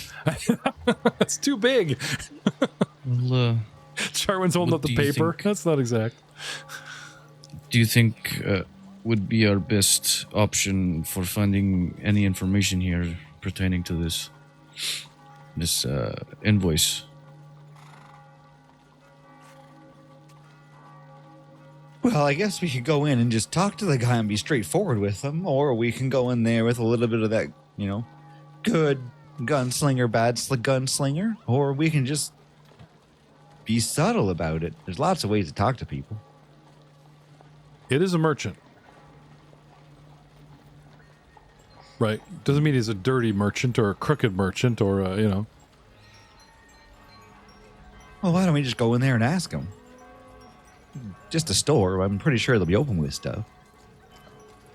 It's too big. Well, Charwin's holding what up the do you paper. think? That's not exact. do you think would be our best option for finding any information here pertaining to this invoice? Well, I guess we could go in and just talk to the guy and be straightforward with him, or we can go in there with a little bit of that, good gunslinger, bad gunslinger, or we can just be subtle about it. There's lots of ways to talk to people. It is a merchant. Right. Doesn't mean he's a dirty merchant or a crooked merchant or, Well, why don't we just go in there and ask him? Just a store. I'm pretty sure they'll be open with stuff.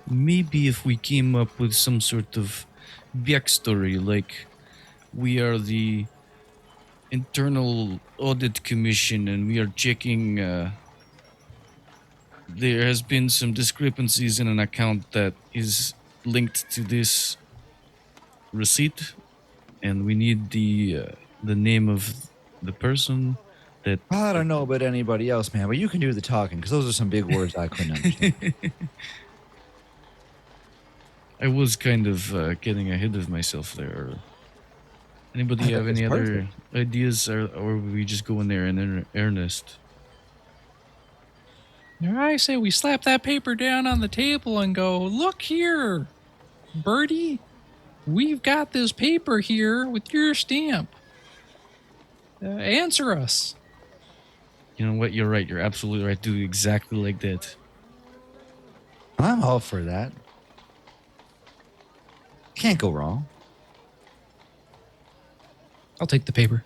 Maybe if we came up with some sort of backstory, like we are the internal audit commission and we are checking there has been some discrepancies in an account that is linked to this receipt, and we need the name of the person that... I don't know about anybody else, man, but you can do the talking, because those are some big words I couldn't understand. I was kind of getting ahead of myself there. Anybody have any other ideas, or we just go in there in earnest? I say we slap that paper down on the table and go, look here, Birdie, we've got this paper here with your stamp. Answer us. You know what? You're right. You're absolutely right. Do exactly like that. I'm all for that. Can't go wrong. I'll take the paper.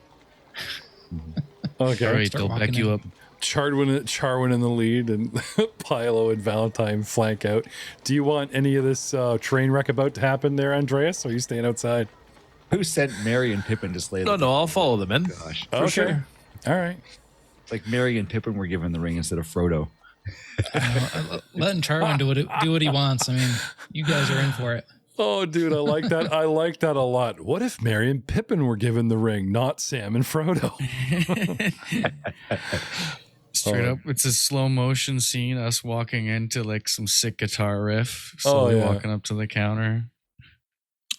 Okay. All right, Start I'll back walking you in. up. Charwin in the lead and Pilo and Valentine flank out. Do you want any of this train wreck about to happen there, Andreas? Or are you staying outside? Who sent Merry and Pippin to slay No, I'll follow them in. Gosh. Okay. sure. All right. Like Merry and Pippin were given the ring instead of Frodo. Letting Charwin do what he wants. I mean, you guys are in for it. Oh, dude, I like that. I like that a lot. What if Merry and Pippin were given the ring, not Sam and Frodo? Straight up, it's a slow motion scene, us walking into like some sick guitar riff, slowly walking up to the counter.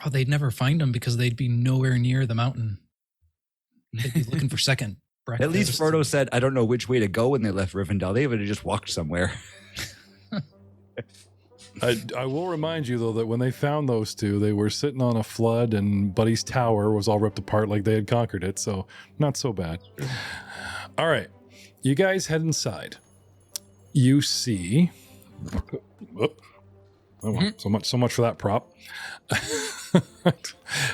Oh, they'd never find them because they'd be nowhere near the mountain. They'd be looking for second breakfast. At least Frodo said, I don't know which way to go when they left Rivendell. They would have just walked somewhere. I will remind you, though, that when they found those two, they were sitting on a flood and Buddy's tower was all ripped apart like they had conquered it. So not so bad. All right. You guys head inside. You see... Oh, well, so much for that prop. I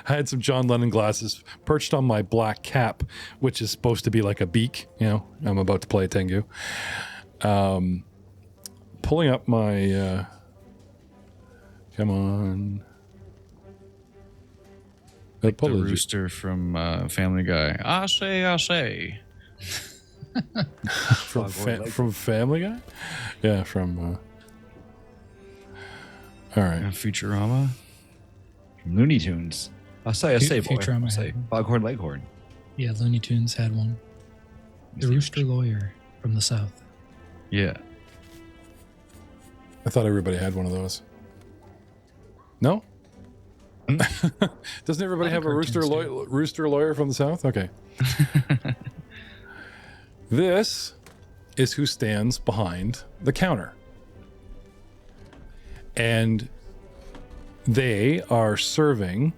had some John Lennon glasses perched on my black cap, which is supposed to be like a beak. You know, I'm about to play a Tengu. Pulling up my... come on. Like the rooster from Family Guy. I say. from Family Guy? Yeah, from... all right. Futurama? From Looney Tunes. I say, boy. Futurama Say, Foghorn Leghorn. Yeah, Looney Tunes had one. The Rooster Lawyer from the South. Yeah. I thought everybody had one of those. No? Doesn't everybody have a rooster lawyer from the South? Okay. This is who stands behind the counter. And they are serving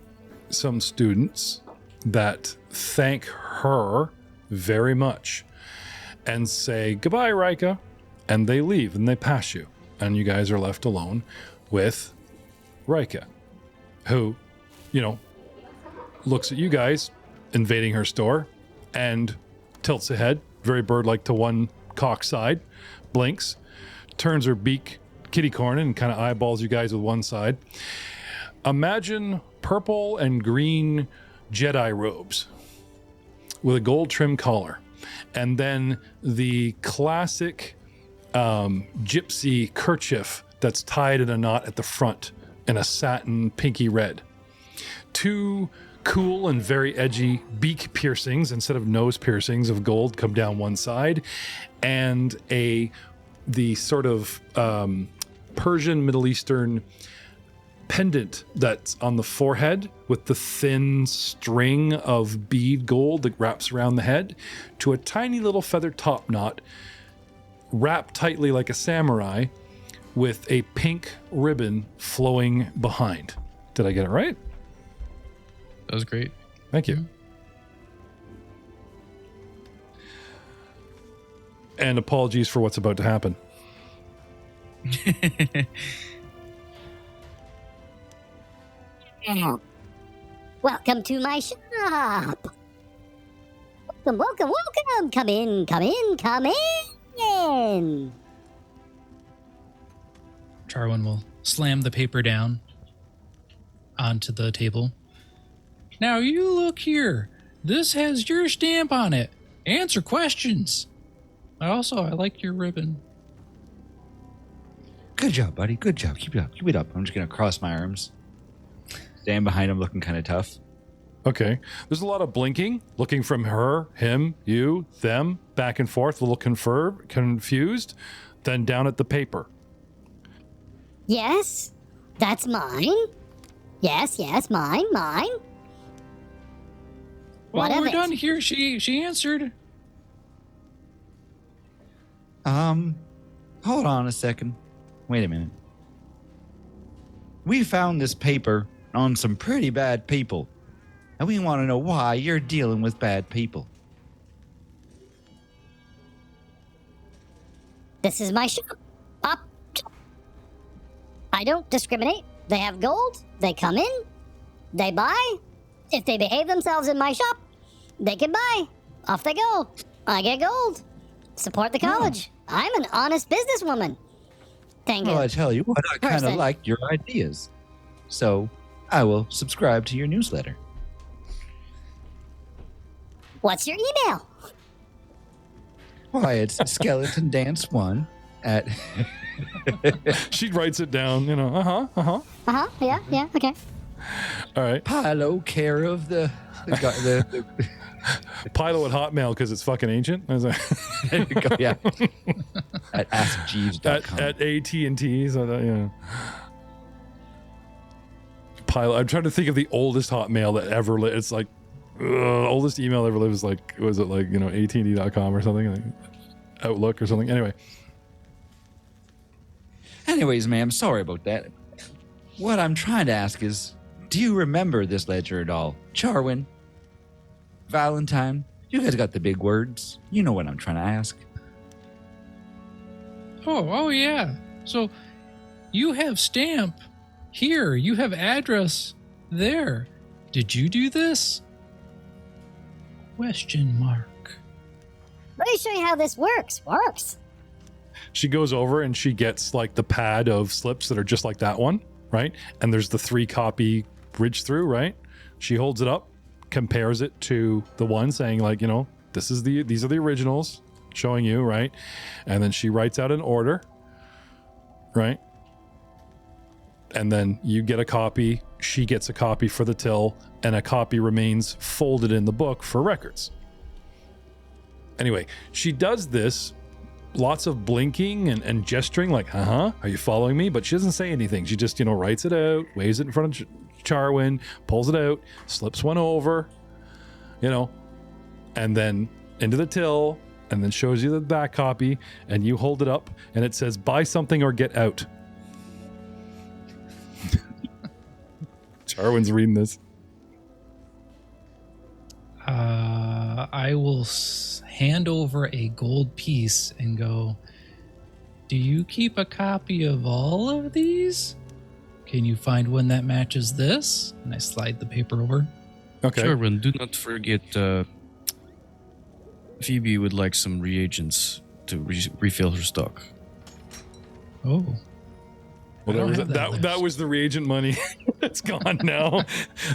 some students that thank her very much and say, goodbye, Ryka. And they leave and they pass you. And you guys are left alone with Ryka, who, you know, looks at you guys invading her store and tilts ahead, very bird-like to one cock side, blinks, turns her beak kitty corn and kind of eyeballs you guys with one side. Imagine purple and green Jedi robes with a gold trim collar, and then the classic gypsy kerchief that's tied in a knot at the front in a satin pinky red. Two cool and very edgy beak piercings instead of nose piercings of gold come down one side, and the sort of Persian Middle Eastern pendant that's on the forehead with the thin string of bead gold that wraps around the head to a tiny little feather top knot wrapped tightly like a samurai with a pink ribbon flowing behind. Did I get it right? That was great. Thank you. And apologies for what's about to happen. Welcome to my shop. Welcome. Come in. Charwin will slam the paper down onto the table. Now you look here. This has your stamp on it. Answer questions. I like your ribbon. Good job, buddy. Good job. Keep it up. I'm just going to cross my arms. Stand behind him looking kind of tough. Okay. There's a lot of blinking, looking from her, him, you, them, back and forth, a little confused, then down at the paper. Yes, that's mine. Yes, mine. Well, What of we're it? done here. She answered. Hold on a second. Wait a minute. We found this paper on some pretty bad people, and we want to know why you're dealing with bad people. This is my shop. I don't discriminate. They have gold. They come in. They buy. If they behave themselves in my shop, they can buy. Off they go. I get gold. Support the college. I'm an honest businesswoman. Thank you. Well, I tell you what, I kind of Person. like your ideas. So I will subscribe to your newsletter. What's your email? Why, it's Skeleton Dance 1 at She writes it down, you know. Yeah, okay. All right. Pilo, care of the Pilo at Hotmail because it's fucking ancient. I was like, there you go, yeah. At AskJeeves.com. at AT&T. So that, yeah. Pilo. I'm trying to think of the oldest Hotmail that ever lived. It's like oldest email ever lived was like, was it like, you know, AT&T.com or something, like Outlook or something. Anyway. Anyways, ma'am, sorry about that. What I'm trying to ask is, do you remember this ledger at all? Charwin, Valentine, you guys got the big words. You know what I'm trying to ask. Oh yeah. So you have stamp here. You have address there. Did you do this? Question mark. Let me show you how this works. She goes over and she gets like the pad of slips that are just like that one, right? And there's the 3-copy bridge through, right? She holds it up, compares it to the one, saying like, you know, these are the originals, showing you, right? And then she writes out an order, right? And then you get a copy, she gets a copy for the till, and a copy remains folded in the book for records. Anyway, she does this, lots of blinking and gesturing, like, are you following me? But she doesn't say anything. She just, you know, writes it out, waves it in front of Charwin, pulls it out, slips one over, you know, and then into the till, and then shows you the back copy, and you hold it up, and it says, buy something or get out. Charwin's reading this. I will hand over a gold piece and go, do you keep a copy of all of these? Can you find one that matches this? And I slide the paper over. Okay. Sure, and do not forget Phoebe would like some reagents to refill her stock. Oh. Well, I don't have that was the reagent money. It's gone now.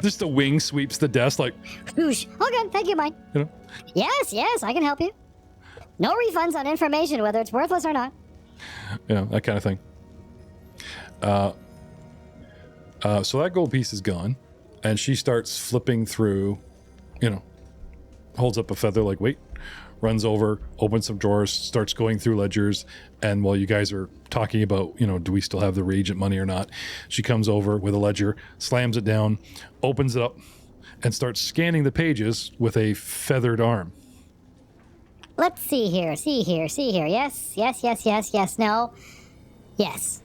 Just the wing sweeps the desk like, Whoosh. Okay, thank you, mine. you know. Yes, I can help you. No refunds on information, whether it's worthless or not. Yeah, that kind of thing. So that gold piece is gone, and she starts flipping through, you know, holds up a feather like, wait, runs over, opens some drawers, starts going through ledgers, and while you guys are talking about, you know, do we still have the reagent money or not, she comes over with a ledger, slams it down, opens it up, and starts scanning the pages with a feathered arm. Let's see here. Yes, no. Yes.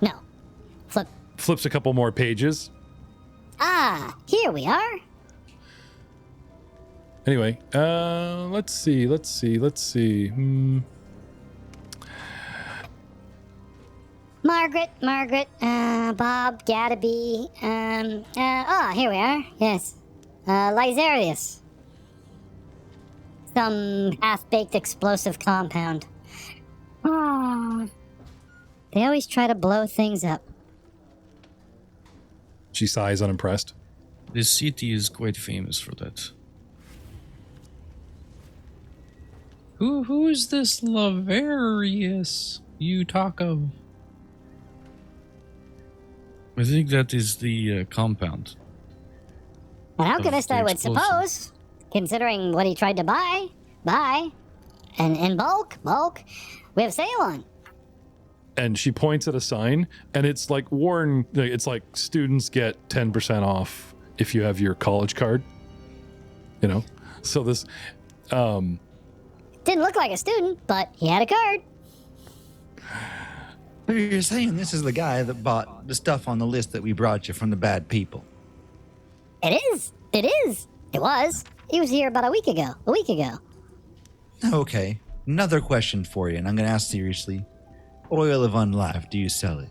No. Flip. Flips a couple more pages. Ah, here we are. Anyway, let's see. Margaret, Bob, Gadaby, here we are. Yes. Lysarius. Some half-baked explosive compound. Oh. They always try to blow things up. She sighs, unimpressed. This city is quite famous for that. Who is this Laverius you talk of? I think that is the compound. An alchemist, I would suppose, considering what he tried to buy. And in bulk, we have sale on. And she points at a sign, and it's like it's like students get 10% off if you have your college card. You know? So this, Didn't look like a student, but he had a card. You're saying this is the guy that bought the stuff on the list that we brought you from the bad people. It is. It was. He was here about a week ago. Okay. Another question for you, and I'm going to ask seriously. Oil of Unlife, do you sell it?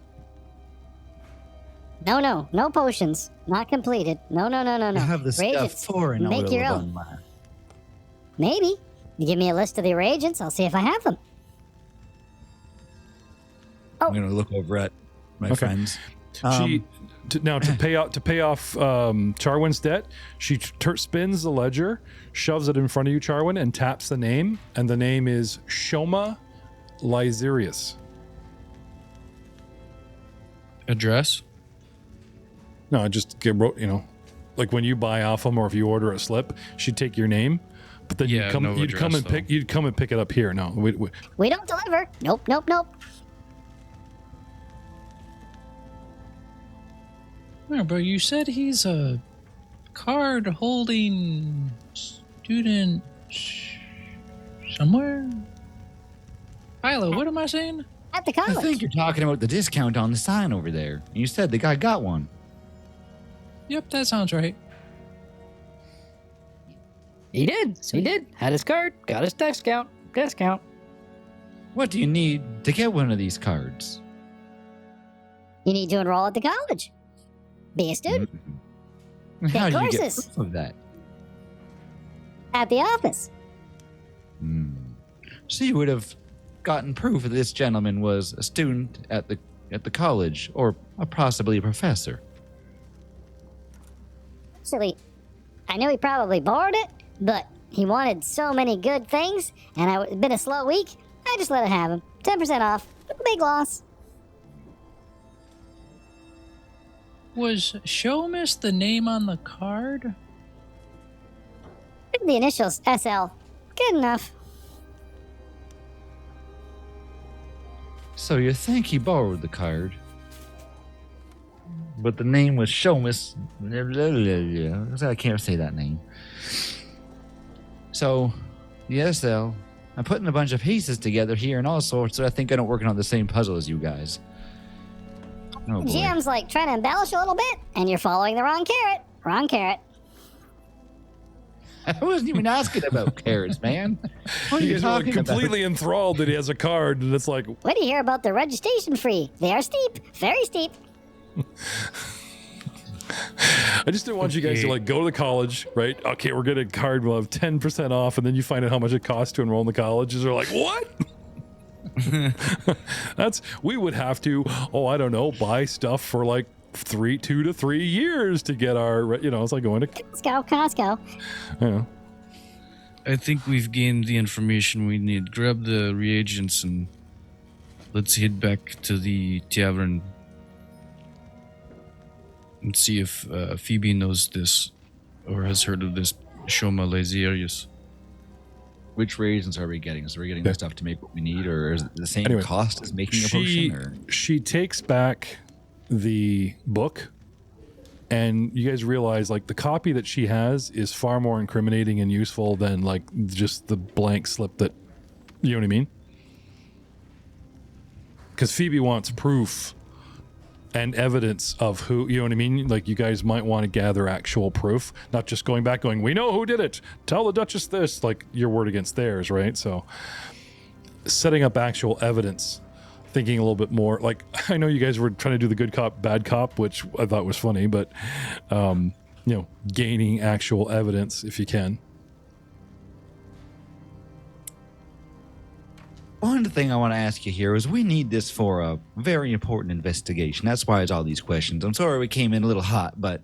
No potions. Not completed. No. I have the Reagents. stuff for an Make Oil your of own. Unlife. Maybe. You give me a list of the reagents, I'll see if I have them. I'm going to look over at my Okay. friends. To pay off Charwin's debt, she spins the ledger, shoves it in front of you, Charwin, and taps the name, and the name is Shoma Lyserius. Address? No, I just wrote, like when you buy off them or if you order a slip, she'd take your name, but then Yeah, you'd come no address, and pick it up here. No, We don't deliver. Nope. No, but you said he's a card-holding student somewhere? Philo, what am I saying? At the I college. think you're talking about the discount on the sign over there. You said the guy got one. Yep, that sounds right. He did. He did. Had his card. Got his discount. What do you need to get one of these cards? You need to enroll at the college. Be a student And How do you get courses. proof of that? at the office. So you would have gotten proof that this gentleman was a student at the college, or possibly a professor. Actually, I knew he probably borrowed it, but he wanted so many good things, and it's been a slow week, I just let it have him. 10% off. No big loss. Was Showmiss the name on the card? The initials SL. Good enough. So you think he borrowed the card, but the name was Showmiss. I can't say that name. So, the SL, I'm putting a bunch of pieces together here and all sorts, so I think I'm working on the same puzzle as you guys. Oh boy. GM's like trying to embellish a little bit, and you're following the wrong carrot. Wrong carrot. I wasn't even asking about carrots, man. What are You you guys are like talking completely enthralled that he has a card, and it's like, What do you hear about the registration fee? They are steep. Very steep. I just didn't want you guys to like go to the college, right? Okay, we're getting a card, we'll have 10% off, and then you find out how much it costs to enroll in the college. You're like, what? We would have to, I don't know, buy stuff for like 2 to 3 years to get our, it's like going to, Costco. I think we've gained the information we need. Grab the reagents and let's head back to the tavern and see if Phoebe knows this or has heard of this Shoma Lazarius. Which reagents are we getting? So we're getting the stuff to make what we need, or is it the same Anyway, cost as making a potion? Or? she takes back the book, and you guys realize like the copy that she has is far more incriminating and useful than like just the blank slip that, you know what I mean? Because Phoebe wants proof and evidence of who, you know what I mean? Like you guys might want to gather actual proof, not just going back going, we know who did it. Tell the Duchess this, like your word against theirs, right? So setting up actual evidence, thinking a little bit more, like I know you guys were trying to do the good cop, bad cop, which I thought was funny, but gaining actual evidence if you can. One thing I want to ask you here is we need this for a very important investigation. That's why it's all these questions. I'm sorry we came in a little hot, but,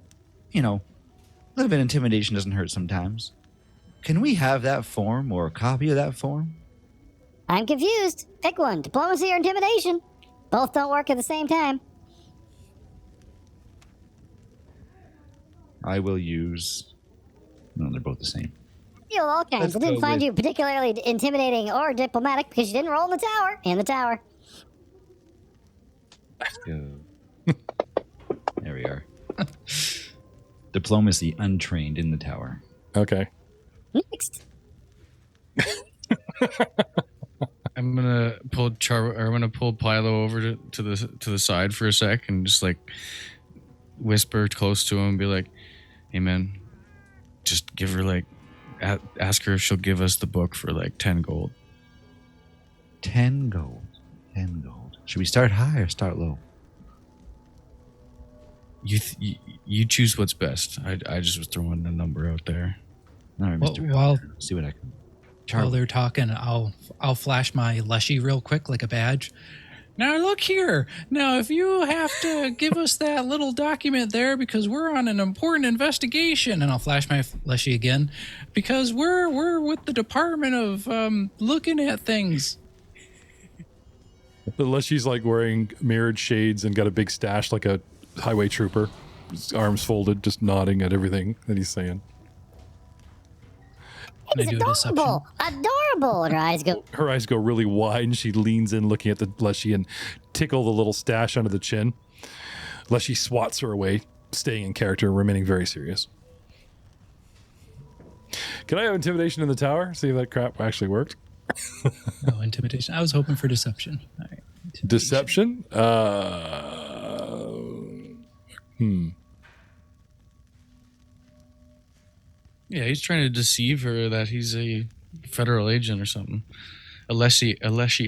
a little bit of intimidation doesn't hurt sometimes. Can we have that form or a copy of that form? I'm confused. Pick one. Diplomacy or intimidation. Both don't work at the same time. I will use... No, they're both the same. Feel all kinds. Let's I didn't go find with- you particularly intimidating or diplomatic because you didn't roll in the tower. In the tower. Let's go. There we are. Diplomacy untrained in the tower. Okay. Next. I'm gonna pull Pilo over to the side for a sec and just like whisper close to him and be like, "Hey man, just give her like ask her if she'll give us the book for like 10 gold." 10 gold. 10 gold. Should we start high or start low? You choose what's best. I just was throwing a number out there. All right, Well, Mr. while See what I can. while they're talking, I'll flash my Leshy real quick like a badge. Now look here. Now if you have to give us that little document there because we're on an important investigation, and I'll flash my Leshy again because we're with the Department of looking at things. Unless she's like wearing mirrored shades and got a big stash like a highway trooper, his arms folded, just nodding at everything that he's saying. Can I do a deception? Adorable. Adorable. And Her eyes go really wide, and she leans in, looking at the Leshy, and tickle the little stash under the chin. Leshy swats her away, staying in character, remaining very serious. Can I have intimidation in the tower? See if that crap actually worked. No intimidation. I was hoping for deception. All right. Deception? Yeah, he's trying to deceive her that he's a federal agent or something. A Leshy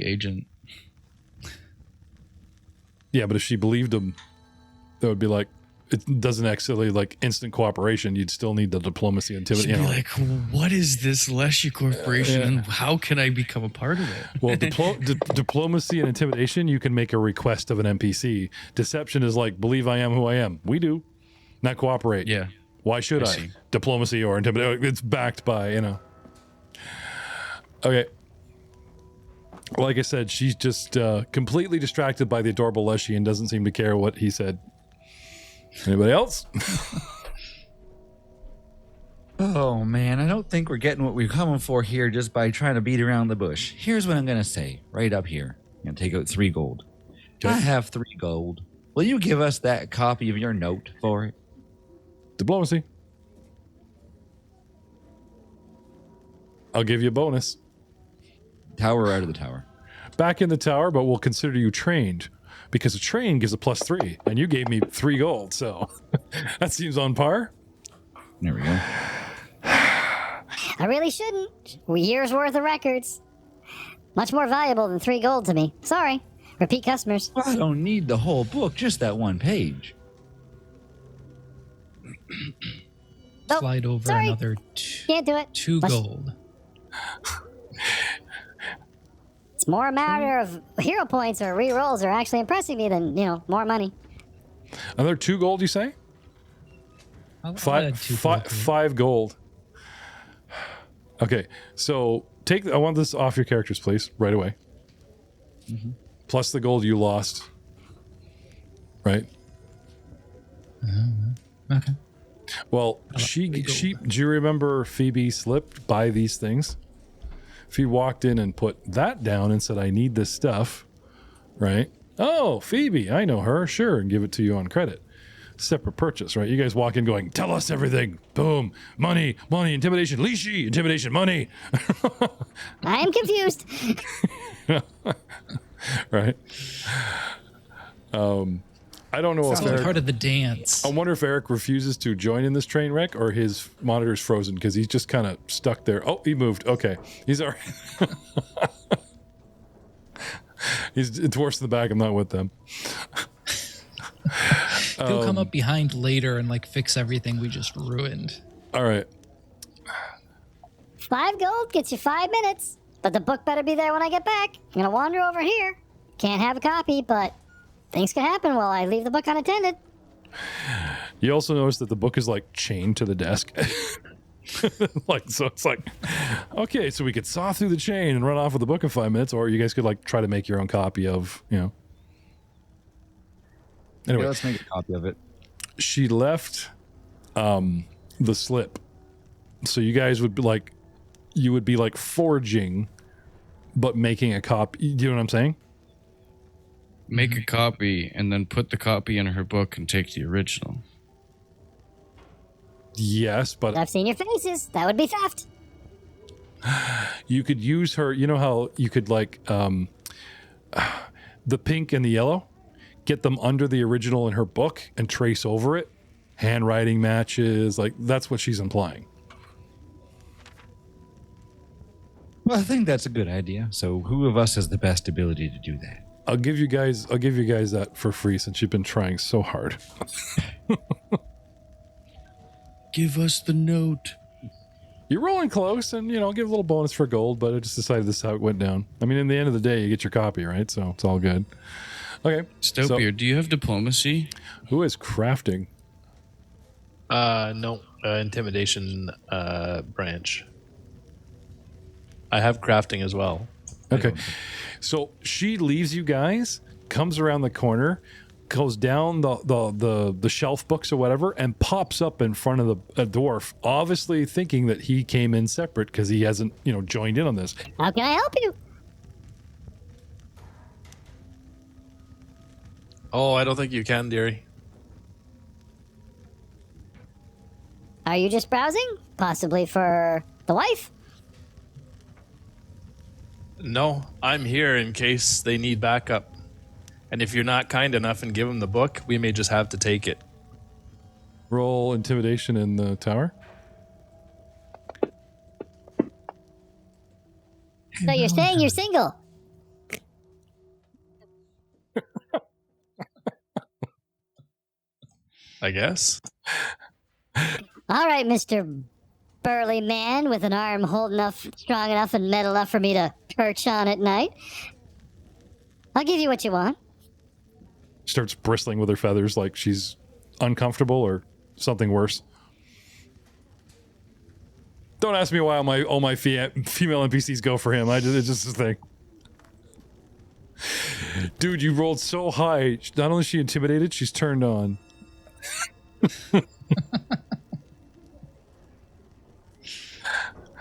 agent. Yeah, but if she believed him, that would be like, it doesn't actually like instant cooperation. You'd still need the diplomacy and She'd intimidation. be like, what is this Leshy Corporation and how can I become a part of it? Well, diplomacy and intimidation, you can make a request of an NPC. Deception is like, believe I am who I am. We do. Not cooperate. Yeah. Why should I? see. Diplomacy or intimidation. It's backed by, Okay. Like I said, she's just completely distracted by the adorable Leshy and doesn't seem to care what he said. Anybody else? Oh man, I don't think we're getting what we're coming for here just by trying to beat around the bush. Here's what I'm gonna say, right up here. I'm gonna take out 3 gold. I have 3 gold. Will you give us that copy of your note for it? Diplomacy. I'll give you a bonus. Tower or out of the tower? Back in the tower, but we'll consider you trained. Because a train gives a +3, and you gave me 3 gold, so that seems on par. There we go. I really shouldn't. Years worth of records. Much more valuable than 3 gold to me. Sorry. Repeat customers. Well, I don't need the whole book, just that one page. Oh, Slide over sorry. another Can't do it. 2 gold. It's more a matter of hero points or re-rolls are actually impressing me than, more money. Another 2 gold, you say? I'll Five, add 2 fi- gold to it. 5 gold. Okay, so I want this off your characters, please, right away. Plus the gold you lost. Right? Okay. Well, she, do you remember Phoebe slipped by these things? If walked in and put that down and said, I need this stuff, right? Oh, Phoebe, I know her, sure, and give it to you on credit. Separate purchase, right? You guys walk in going, tell us everything. Boom. Money, intimidation, leashy, intimidation, money. I am confused. Right? I don't know It's if all Eric, part of the dance. I wonder if Eric refuses to join in this train wreck or his monitor's frozen because he's just kind of stuck there. Oh, he moved. Okay. He's all right. It's worse in the back. I'm not with them. He'll come up behind later and fix everything we just ruined. All right. 5 gold gets you 5 minutes, but the book better be there when I get back. I'm gonna wander over here. Can't have a copy, but things can happen while I leave the book unattended. You also notice that the book is chained to the desk. So it's okay, so we could saw through the chain and run off with the book in 5 minutes, or you guys could try to make your own copy of, Anyway, Yeah, let's make a copy of it. she left the slip. So you guys would be forging, but making a copy. Do you know what I'm saying? Make a copy and then put the copy in her book and take the original. Yes, but I've seen your faces. That would be theft. you could use her. You know how you could the pink and the yellow, get them under the original in her book and trace over it. Handwriting matches, that's what she's implying. Well, I think that's a good idea. So who of us has the best ability to do that? I'll give you guys that for free since you've been trying so hard. Give us the note. You're rolling close, and I'll give a little bonus for gold, but I just decided this is how it went down. I mean, in the end of the day, you get your copy, right? So it's all good. Okay. Stopier, do you have diplomacy? Who is crafting? No, intimidation branch. I have crafting as well. Okay. So she leaves you guys, comes around the corner, goes down the shelf books or whatever, and pops up in front of a dwarf, obviously thinking that he came in separate because he hasn't, joined in on this. How can I help you? Oh, I don't think you can, dearie. Are you just browsing? Possibly for the wife? No, I'm here in case they need backup. And if you're not kind enough and give them the book, we may just have to take it. Roll intimidation in the tower. So you're saying you're single? I guess. All right, Mr. Burly man with an arm strong enough and metal enough for me to perch on at night. I'll give you what you want. Starts bristling with her feathers like she's uncomfortable or something worse. Don't ask me why all my female NPCs go for him. It's just a thing. Dude, you rolled so high. Not only is she intimidated, she's turned on.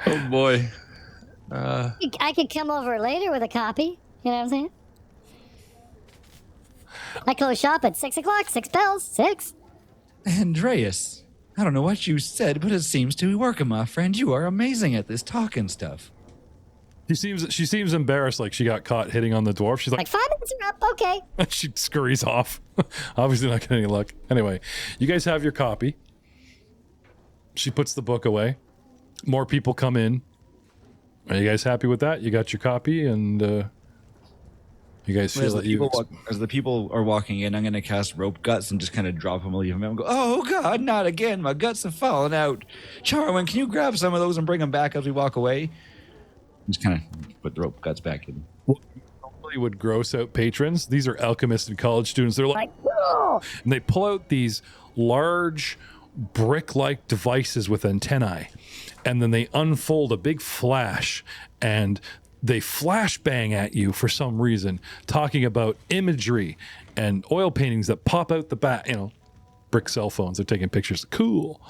Oh boy. I could come over later with a copy. You know what I'm saying? I close shop at 6 o'clock. 6 bells. 6. Andreas, I don't know what you said, but it seems to be working, my friend. You are amazing at this talking stuff. She seems embarrassed, like she got caught hitting on the dwarf. She's like 5 minutes are up. Okay. she scurries off. Obviously not getting any luck. Anyway, you guys have your copy. She puts the book away. More people come in. Are you guys happy with that? You got your copy, and you guys feel that as the people are walking in, I'm going to cast Rope Guts and just kind of drop them and leave them and go, oh, God, not again. My guts have fallen out. Charwin, can you grab some of those and bring them back as we walk away? Just kind of put the Rope Guts back in. Normally would gross out patrons. These are alchemists and college students. They're like, whoa! And they pull out these large brick-like devices with antennae, and then they unfold a big flash, and they flashbang at you for some reason, talking about imagery and oil paintings that pop out the back. Brick cell phones. They're taking pictures. Cool.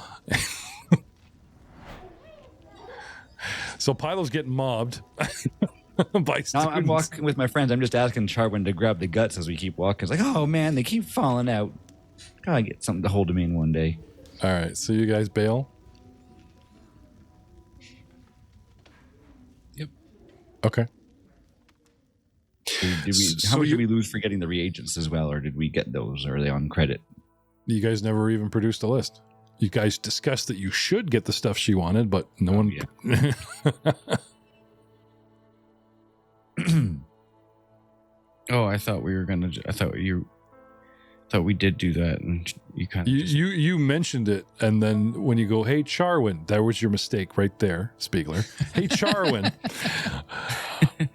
So Pilo's getting mobbed by students. I'm walking with my friends. I'm just asking Charwin to grab the guts as we keep walking. It's like, oh man, they keep falling out. Gotta get something to hold them in one day. All right, so you guys bail? Yep. Okay. How much did we lose for getting the reagents as well, or did we get those? Or are they on credit? You guys never even produced a list. You guys discussed that you should get the stuff she wanted, but no one... Yeah. Oh, I thought we were going to... I thought we did do that, and you kind of you mentioned it, and then when you go, hey Charwin, that was your mistake right there, Spiegler. Hey Charwin,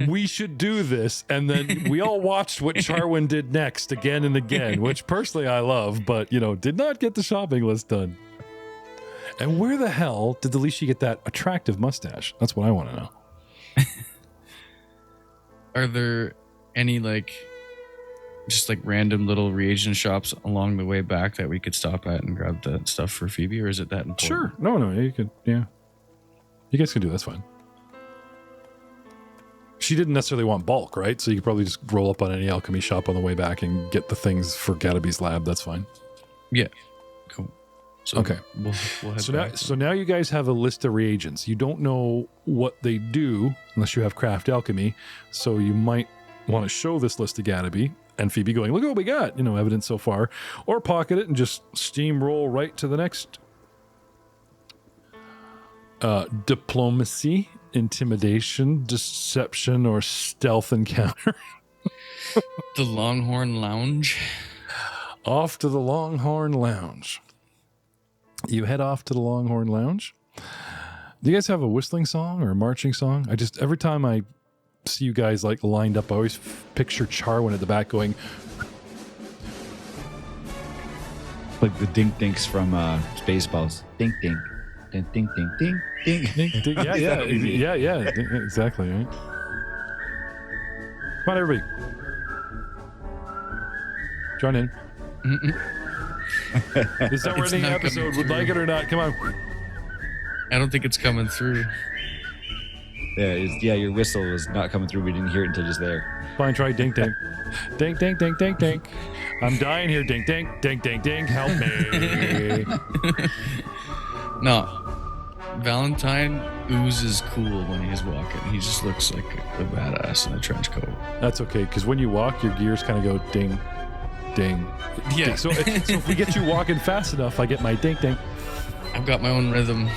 we should do this, and then we all watched what Charwin did next again and again, which personally I love, but did not get the shopping list done. And where the hell did the Leash get that attractive mustache? That's what I want to know. Are there any just random little reagent shops along the way back that we could stop at and grab that stuff for Phoebe, or is it that important? Sure. No, you could, yeah. You guys can do that, that's fine. She didn't necessarily want bulk, right? So you could probably just roll up on any alchemy shop on the way back and get the things for Gadaby's lab, that's fine. Yeah. Cool. So okay. We'll head back. So now you guys have a list of reagents. You don't know what they do unless you have craft alchemy, so you might want to show this list to Gadaby and Phoebe going, look what we got, evidence so far, or pocket it and just steamroll right to the next diplomacy, intimidation, deception, or stealth encounter. The Longhorn Lounge. Off to the Longhorn Lounge. You head off to the Longhorn Lounge. Do you guys have a whistling song or a marching song? Every time I see you guys lined up, I always picture Charwin at the back going like the dink dinks from Spaceballs. Dink dink. Dink dink dink dink dink. yeah, exactly, right? Come on, everybody. Join in. This is how we're It's ending the not episode. coming Would through. like it or not. Come on. I don't think it's coming through. Yeah, your whistle was not coming through. We didn't hear it until just there. Fine, try dink dink. Dink dink dink dink dink. I'm dying here. Dink dink dink dink dink. Help me. No. Valentine oozes cool when he's walking. He just looks like a badass in a trench coat. That's okay, because when you walk, your gears kind of go ding, ding. Yeah. So if we get you walking fast enough, I get my ding ding. I've got my own rhythm.